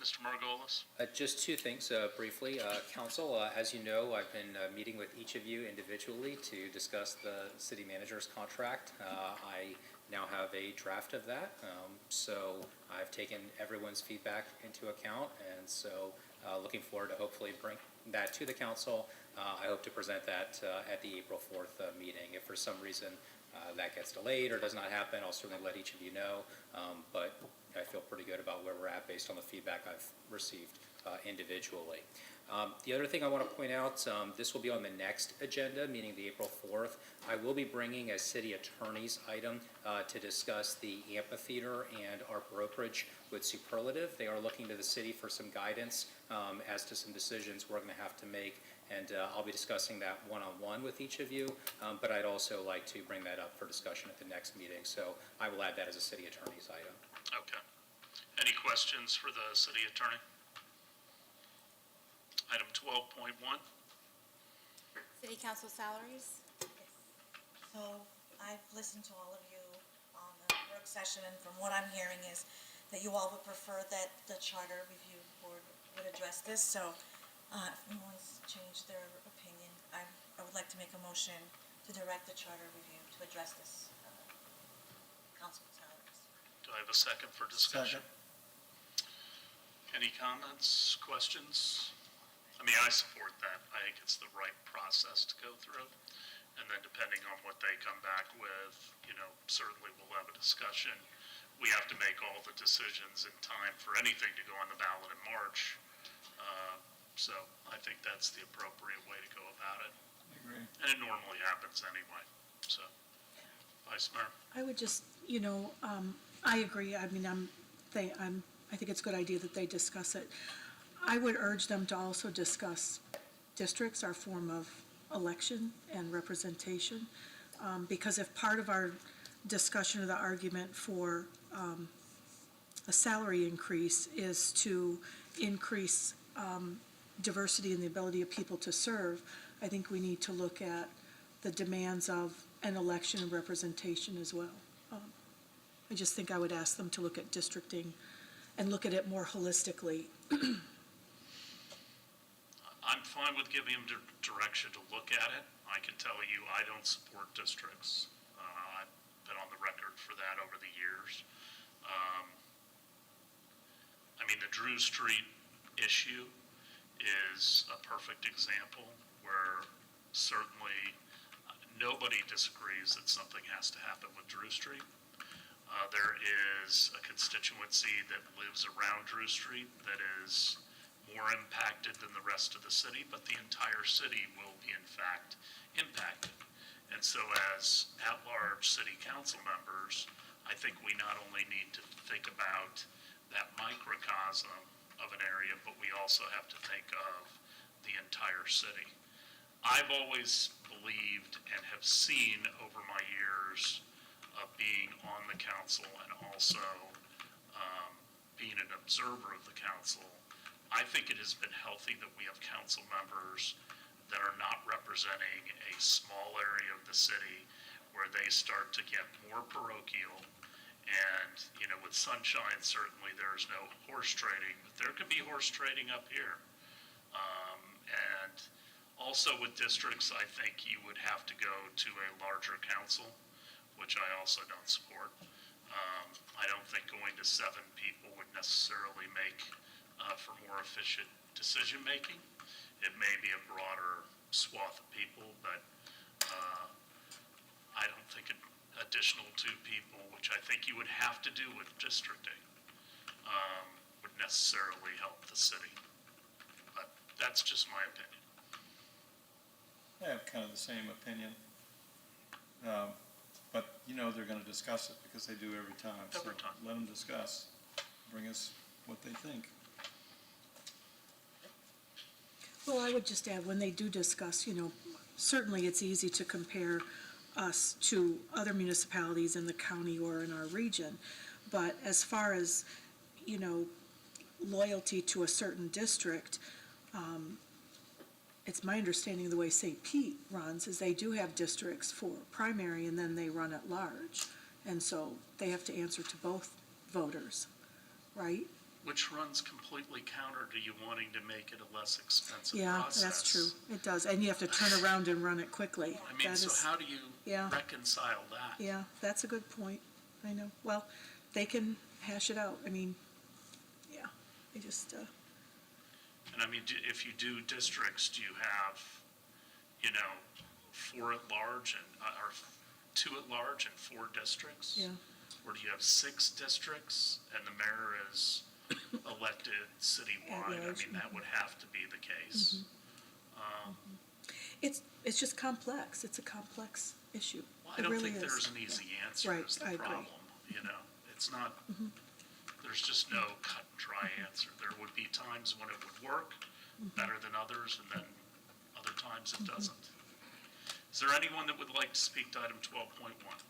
Mr. Margolis? Just two things briefly. Council, as you know, I've been meeting with each of you individually to discuss the city manager's contract. I now have a draft of that, so I've taken everyone's feedback into account, and so looking forward to hopefully bring that to the council. I hope to present that at the April 4th meeting. If for some reason that gets delayed or does not happen, I'll certainly let each of you know, but I feel pretty good about where we're at based on the feedback I've received individually. The other thing I want to point out, this will be on the next agenda, meaning the April 4th. I will be bringing a city attorney's item to discuss the amphitheater and our brokerage with Superlative. They are looking to the city for some guidance as to some decisions we're going to have to make, and I'll be discussing that one-on-one with each of you, but I'd also like to bring that up for discussion at the next meeting, so I will add that as a city attorney's item. Okay. Any questions for the city attorney? Item 12.1. City council salaries. So I've listened to all of you on the work session, and from what I'm hearing is that you all would prefer that the charter review board would address this. So if anyone's changed their opinion, I would like to make a motion to direct the charter review to address this council salaries. Do I have a second for discussion? Any comments, questions? I mean, I support that. I think it's the right process to go through. And then depending on what they come back with, certainly we'll have a discussion. We have to make all the decisions in time for anything to go on the ballot in March. So I think that's the appropriate way to go about it. I agree. And it normally happens anyway, so. Vice Mayor? I would just, I agree. I mean, I think it's a good idea that they discuss it. I would urge them to also discuss districts, our form of election and representation, because if part of our discussion or the argument for a salary increase is to increase diversity and the ability of people to serve, I think we need to look at the demands of an election and representation as well. I just think I would ask them to look at districting and look at it more holistically. I'm fine with giving them direction to look at it. I can tell you I don't support districts. I've been on the record for that over the years. I mean, the Drew Street issue is a perfect example where certainly nobody disagrees that something has to happen with Drew Street. There is a constituency that lives around Drew Street that is more impacted than the rest of the city, but the entire city will be in fact impacted. And so as at-large city council members, I think we not only need to think about that microcosm of an area, but we also have to think of the entire city. I've always believed and have seen over my years of being on the council and also being an observer of the council, I think it has been healthy that we have council members that are not representing a small area of the city where they start to get more parochial. And, with Sunshine, certainly there's no horse trading, but there could be horse trading up here. And also with districts, I think you would have to go to a larger council, which I also don't support. I don't think going to 7 people would necessarily make for more efficient decision-making. It may be a broader swath of people, but I don't think an additional 2 people, which I think you would have to do with districting, would necessarily help the city. But that's just my opinion. I have kind of the same opinion. But they're going to discuss it because they do every time. Every time. Let them discuss, bring us what they think. Well, I would just add, when they do discuss, certainly it's easy to compare us to other municipalities in the county or in our region. But as far as, loyalty to a certain district, it's my understanding the way St. Pete runs is they do have districts for primary and then they run at large. And so they have to answer to both voters, right? Which runs completely counter to you wanting to make it a less expensive Yeah, process. that's true. It does. And you have to turn around and run it quickly. I mean, That so is- how do you Yeah. reconcile that? Yeah, that's a good point. I know. Well, they can hash it out. I mean, yeah, they just, And I mean, if you do districts, do you have, 4 at large or 2 at large and 4 districts? yeah. Or do you have 6 districts and the mayor is elected citywide? I large, mean, that would have to be the case. It's just complex. It's a complex issue. Well, I It don't really think is. there's an easy answer Right, is the I agree. problem, It's not, there's just no cut and dry answer. There would be times when it would work better than others, and then other times it doesn't. Is there anyone that would like to speak to item 12.1?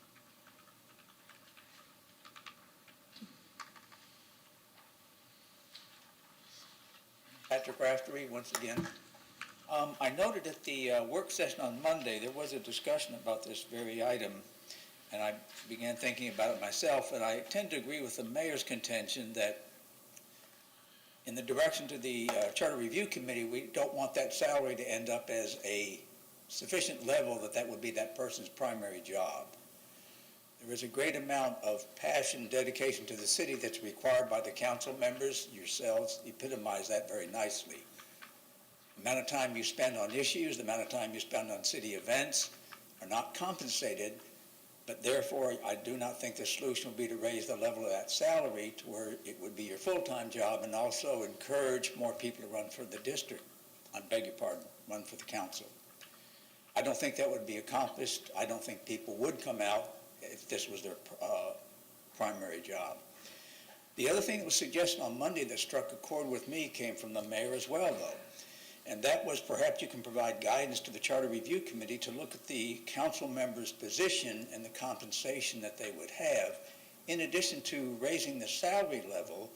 Patrick Raftery, once again. I noted at the work session on Monday, there was a discussion about this very item, and I began thinking about it myself, and I tend to agree with the mayor's contention that in the direction to the Charter Review Committee, we don't want that salary to end up as a sufficient level that would be that person's primary job. There is a great amount of passion and dedication to the city that's required by the council members. Yourselves epitomize that very nicely. The amount of time you spend on issues, the amount of time you spend on city events are not compensated, but therefore I do not think the solution would be to raise the level of that salary to where it would be your full-time job and also encourage more people to run for the district, run for the council. I don't think that would be accomplished. I don't think people would come out if this was their primary job. The other thing that was suggested on Monday that struck a chord with me came from the mayor as well, though. And that was perhaps you can provide guidance to the Charter Review Committee to look at the council members' position and the compensation that they would have, in addition to raising the salary level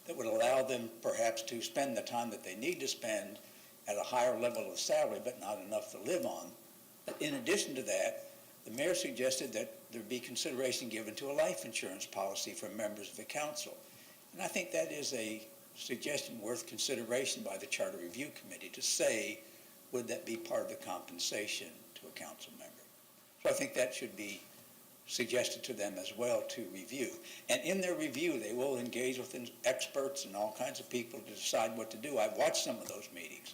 that would allow them perhaps to spend the time that they need to spend at a higher level of salary, but not enough to live on. But in addition to that, the mayor suggested that there be consideration given to a life insurance policy for members of the council. And I think that is a suggestion worth consideration by the Charter Review Committee to say, would that be part of the compensation to a council member? So I think that should be suggested to them as well to review. And in their review, they will engage with experts and all kinds of people to decide what to do. I've watched some of those meetings,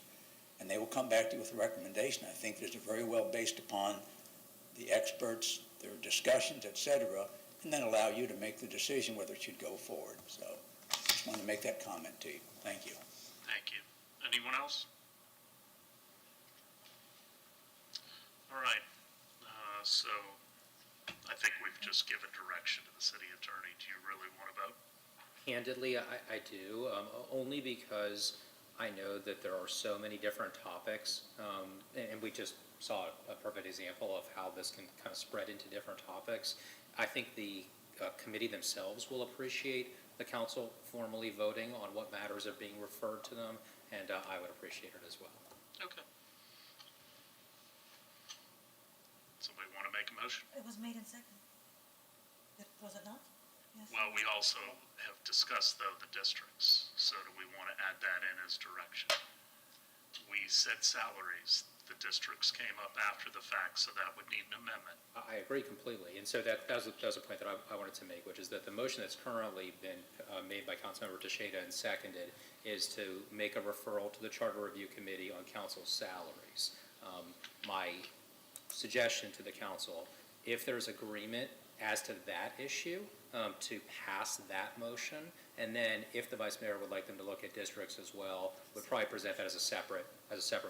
and they will come back to you with a recommendation. I think they're very well based upon the experts, their discussions, et cetera, and then allow you to make the decision whether it should go forward. So I just wanted to make that comment to you. Thank you. Thank you. Anyone else? All right. So I think we've just given direction to the city attorney. Do you really want to vote? Candidly, I do, only because I know that there are so many different topics, and we just saw a perfect example of how this can kind of spread into different topics. I think the committee themselves will appreciate the council formally voting on what matters are being referred to them, and I would appreciate it as well. Okay. Somebody want to make a motion? It was made in second. Was it not? Yes. Well, we also have discussed, though, the districts, so do we want to add that in as direction? We said salaries, the districts came up after the fact, so that would need an amendment. I agree completely, and so that was a point that I wanted to make, which is that the motion that's currently been made by Councilmember Teixeira and seconded is to make a referral to the Charter Review Committee on council salaries. My suggestion to the council, if there's agreement as to that issue, to pass that motion, and then if the vice mayor would like them to look at districts as well, would probably present that as a separate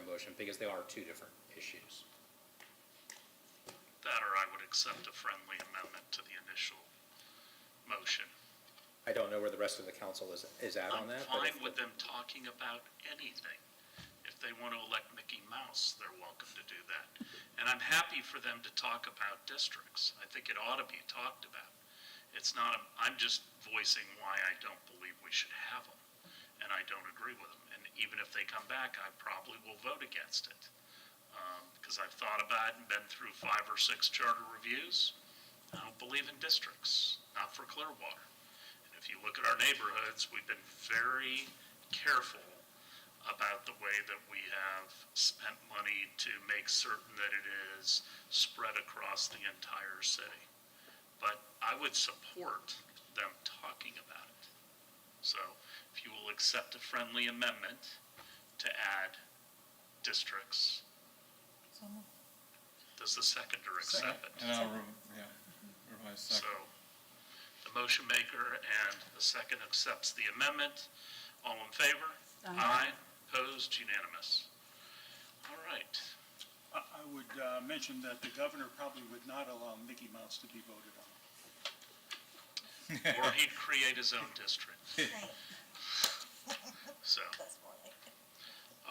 motion, because they are two different issues. That or I would accept a friendly amendment to the initial motion. I don't know where the rest of the council is at on that. I'm fine with them talking about anything. If If they want to elect Mickey Mouse, they're welcome to do that. And I'm happy for them to talk about districts. I think it ought to be talked about. It's not, I'm just voicing why I don't believe we should have them, and I don't agree with them. And even if they come back, I probably will vote against it. Because I've thought about it and been through 5 or 6 charter reviews. I don't believe in districts, not for Clearwater. And if you look at our neighborhoods, we've been very careful about the way that we have spent money to make certain that it is spread across the entire city. But I would support them talking about it. So if you will accept a friendly amendment to add districts, does the seconder accept it? And I'll, revise second. So the motion maker and the second accepts the amendment. All in favor? Aye. Opposed? Unanimous. All right. I would mention that the governor probably would not allow Mickey Mouse to be voted on. Or he'd create his own district. So,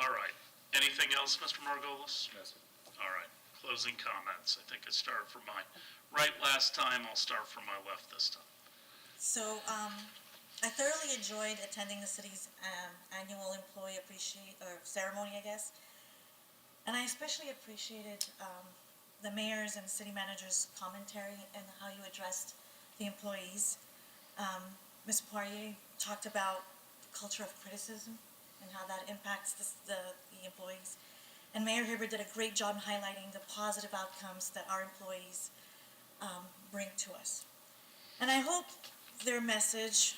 all right. Anything else, Mr. Margolis? Yes, sir. All right. Closing comments. I think I started from my right last time. I'll start from my left this time. So, I thoroughly enjoyed attending the city's annual employee ceremony, I guess. And I especially appreciated the mayor's and city manager's commentary and how you addressed the employees. Ms. Poirier talked about the culture of criticism and how that impacts the employees. And Mayor Hibbert did a great job in highlighting the positive outcomes that our employees bring to us. And I hope their message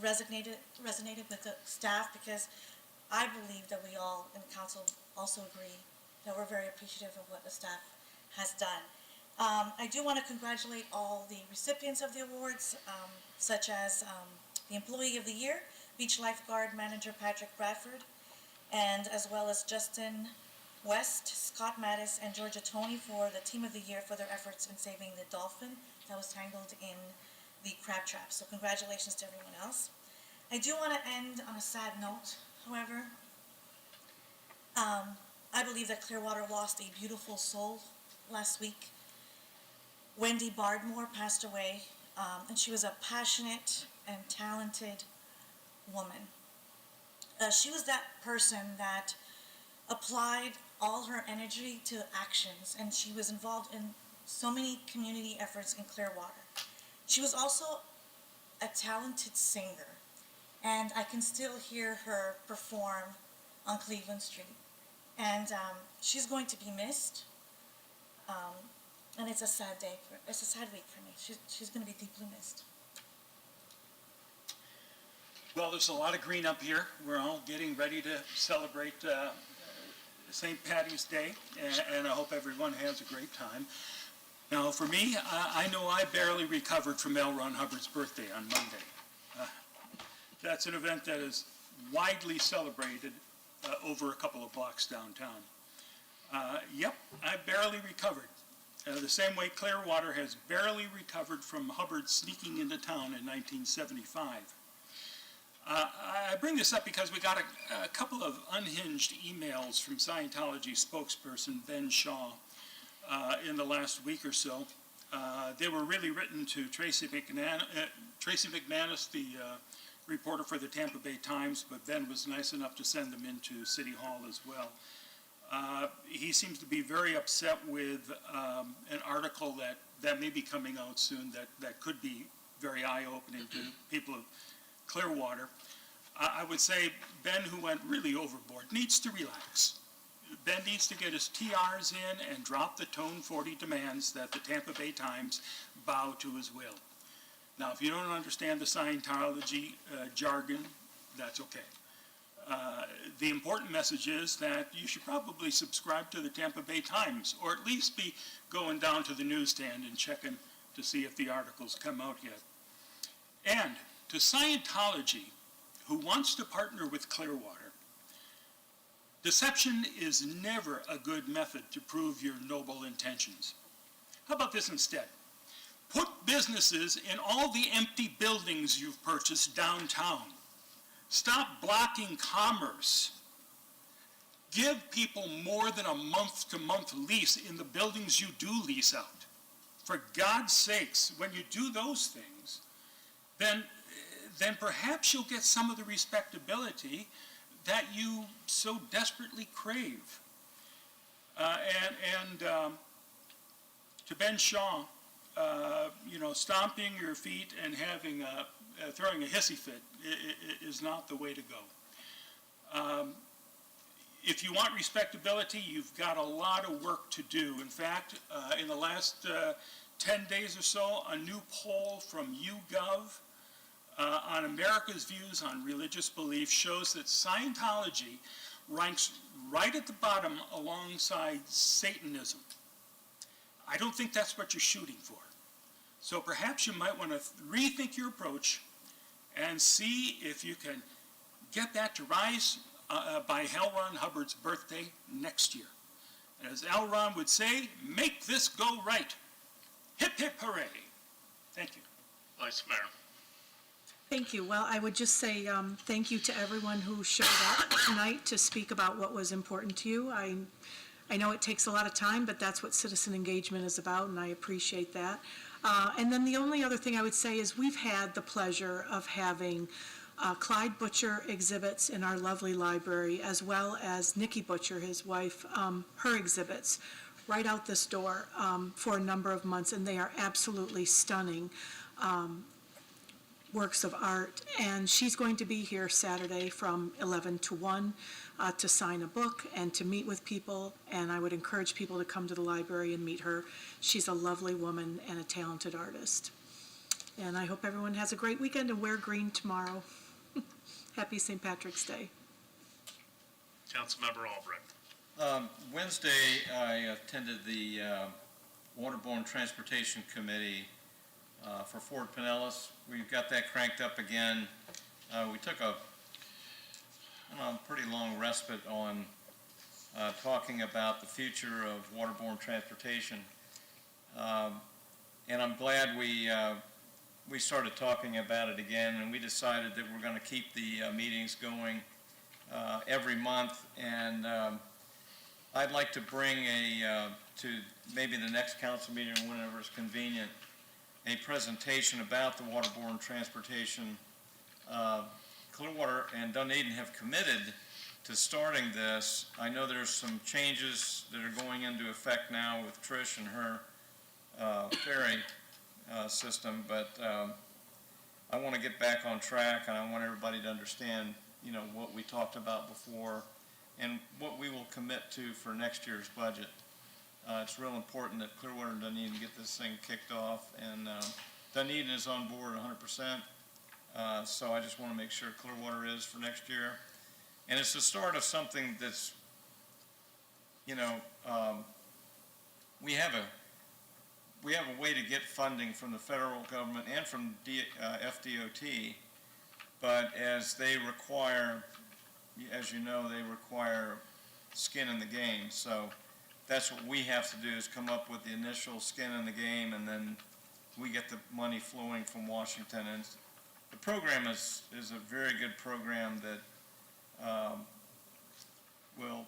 resonated with the staff, because I believe that we all in council also agree that we're very appreciative of what the staff has done. I do want to congratulate all the recipients of the awards, such as the Employee of the Year, Beach Lifeguard Manager Patrick Bradford, and as well as Justin West, Scott Mattis, and Georgia Tony for the Team of the Year for their efforts in saving the dolphin that was tangled in the crab trap. So congratulations to everyone else. I do want to end on a sad note, however. I believe that Clearwater lost a beautiful soul last week. Wendy Bardmore passed away, and she was a passionate and talented woman. She was that person that applied all her energy to actions, and she was involved in so many community efforts in Clearwater. She was also a talented singer, and I can still hear her perform on Cleveland Street. And she's going to be missed, and it's a sad day. It's a sad week for me. She's going to be deeply missed. Well, there's a lot of green up here. We're all getting ready to celebrate St. Patty's Day, and I hope everyone has a great time. Now, for me, I know I barely recovered from L. Ron Hubbard's birthday on Monday. That's an event that is widely celebrated over a couple of blocks downtown. Yep, I barely recovered. The same way Clearwater has barely recovered from Hubbard sneaking into town in 1975. I bring this up because we got a couple of unhinged emails from Scientology spokesperson Ben Shaw in the last week or so. They were really written to Tracy McManus, the reporter for the Tampa Bay Times, but Ben was nice enough to send them into City Hall as well. He seems to be very upset with an article that may be coming out soon that could be very eye-opening to people of Clearwater. I would say Ben, who went really overboard, needs to relax. Ben needs to get his TRs in and drop the Tone 40 demands that the Tampa Bay Times bow to his will. Now, if you don't understand the Scientology jargon, that's okay. The important message is that you should probably subscribe to the Tampa Bay Times, or at least be going down to the newsstand and checking to see if the articles come out yet. And to Scientology, who wants to partner with Clearwater, deception is never a good method to prove your noble intentions. How about this instead? Put businesses in all the empty buildings you've purchased downtown. Stop blocking commerce. give people more than a month-to-month lease in the buildings you do lease out. For God's sakes, when you do those things, then perhaps you'll get some of the respectability that you so desperately crave. To Ben Shaw, stomping your feet and having throwing a hissy fit is not the way to go. If you want respectability, you've got a lot of work to do. In fact, in the last 10 days or so, a new poll from YouGov on America's views on religious belief shows that Scientology ranks right at the bottom alongside Satanism. I don't think that's what you're shooting for. So perhaps you might want to rethink your approach and see if you can get that to rise by L. Ron Hubbard's birthday next year. And as L. Ron would say, make this go right. Hip, hip, hooray. Thank you. Vice Mayor. Thank you. Well, I would just say thank you to everyone who showed up tonight to speak about what was important to you. I know it takes a lot of time, but that's what citizen engagement is about, and I appreciate that. And then the only other thing I would say is we've had the pleasure of having Clyde Butcher exhibits in our lovely library, as well as Nikki Butcher, his wife, her exhibits right out this door for a number of months, and they are absolutely stunning works of art. And she's going to be here Saturday from 11 to 1 to sign a book and to meet with people, and I would encourage people to come to the library and meet her. She's a lovely woman and a talented artist. And I hope everyone has a great weekend and wear green tomorrow. Happy St. Patrick's Day. Councilmember Albrecht. Wednesday, I attended the Waterborne Transportation Committee for Fort Pinellas. We've got that cranked up again. We took a pretty long respite on talking about the future of waterborne transportation. And I'm glad we started talking about it again, and we decided that we're going to keep the meetings going every month. And I'd like to bring to maybe the next council meeting or whenever it's convenient, a presentation about the waterborne transportation. Clearwater and Dunedin have committed to starting this. I know there's some changes that are going into effect now with Trish and her ferry system, but I want to get back on track, and I want everybody to understand, what we talked about before and what we will commit to for next year's budget. It's real important that Clearwater and Dunedin get this thing kicked off, and Dunedin is on board 100%. So I just want to make sure Clearwater is for next year. And it's the start of something that's, we have a way to get funding from the federal government and from FDOT, but as they require, as you know, they require skin in the game. So that's what we have to do, is come up with the initial skin in the game, and then we get the money flowing from Washington. And the program is a very good program that will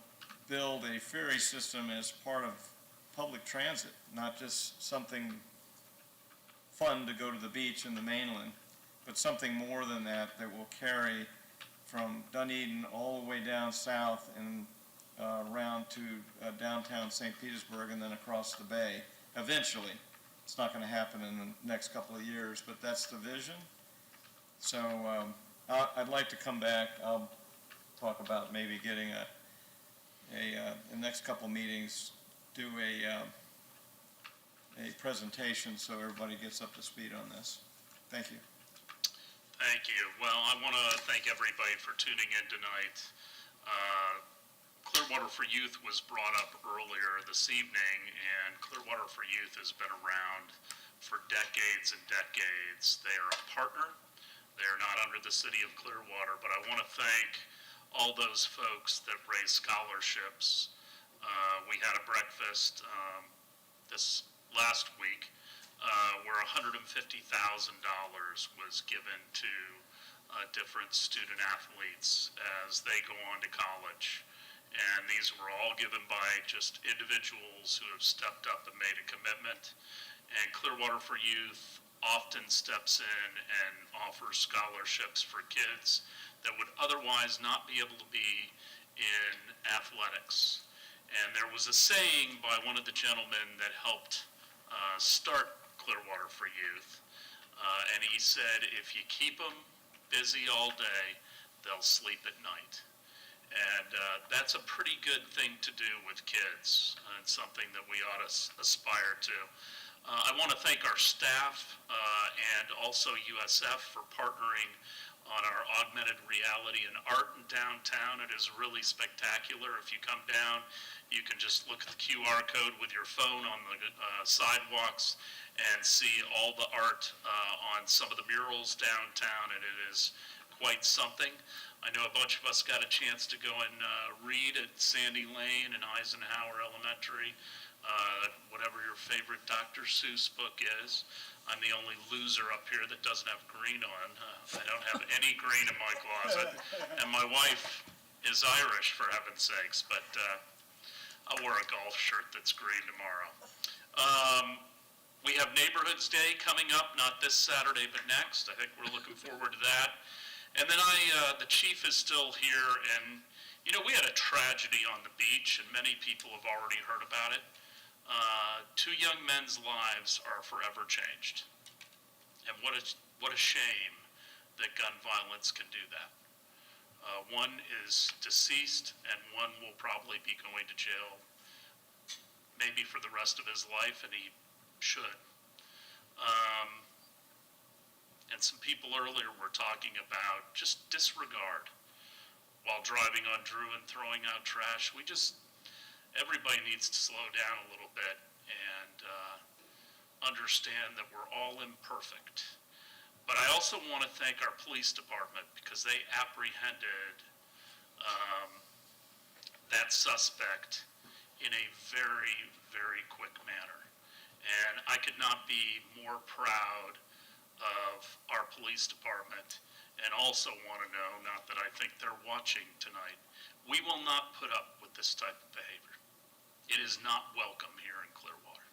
build a ferry system as part of public transit, not just something fun to go to the beach in the mainland, but something more than that will carry from Dunedin all the way down south and around to downtown St. Petersburg and then across the bay. Eventually. It's not going to happen in the next couple of years, but that's the vision. So I'd like to come back. I'll talk about maybe getting the next couple of meetings, do a presentation so everybody gets up to speed on this. Thank you. Thank you. Well, I want to thank everybody for tuning in tonight. Clearwater for Youth was brought up earlier this evening, and Clearwater for Youth has been around for decades and decades. They are a partner. They are not under the city of Clearwater, but I want to thank all those folks that raise scholarships. We had a breakfast this last week where $150,000 was given to different student athletes as they go on to college. And these were all given by just individuals who have stepped up and made a commitment. And Clearwater for Youth often steps in and offers scholarships for kids that would otherwise not be able to be in athletics. And there was a saying by one of the gentlemen that helped start Clearwater for Youth. And he said, if you keep them busy all day, they'll sleep at night. And that's a pretty good thing to do with kids, and something that we ought to aspire to. I want to thank our staff and also USF for partnering on our augmented reality and art in downtown. It is really spectacular. If you come down, you can just look at the QR code with your phone on the sidewalks and see all the art on some of the murals downtown, and it is quite something. I know a bunch of us got a chance to go and read at Sandy Lane and Eisenhower Elementary, whatever your favorite Dr. Seuss book is. I'm the only loser up here that doesn't have green on. I don't have any green in my closet, and my wife is Irish, for heaven's sakes, but I'll wear a golf shirt that's green tomorrow. We have Neighborhoods Day coming up, not this Saturday, but next. I think we're looking forward to that. And then the chief is still here, and, you know, we had a tragedy on the beach, and many people have already heard about it. 2 young men's lives are forever changed. And what a shame that gun violence can do that. One is deceased, and one will probably be going to jail maybe for the rest of his life, and he should. And some people earlier were talking about just disregard while driving on Drew and throwing out trash. Everybody needs to slow down a little bit and understand that we're all imperfect. But I also want to thank our police department because they apprehended that suspect in a very, very quick manner. And I could not be more proud of our police department, and also want to know, not that I think they're watching tonight, we will not put up with this type of behavior. It is not welcome here in Clearwater.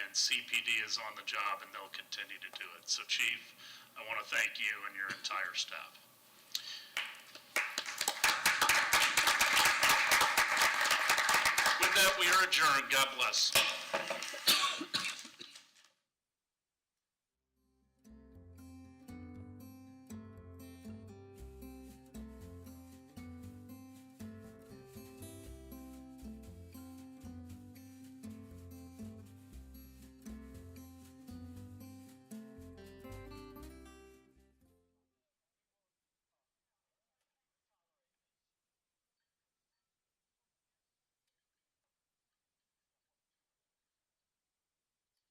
And CPD is on the job, and they'll continue to do it. So, Chief, I want to thank you and your entire staff. With that, we are adjourned. God bless.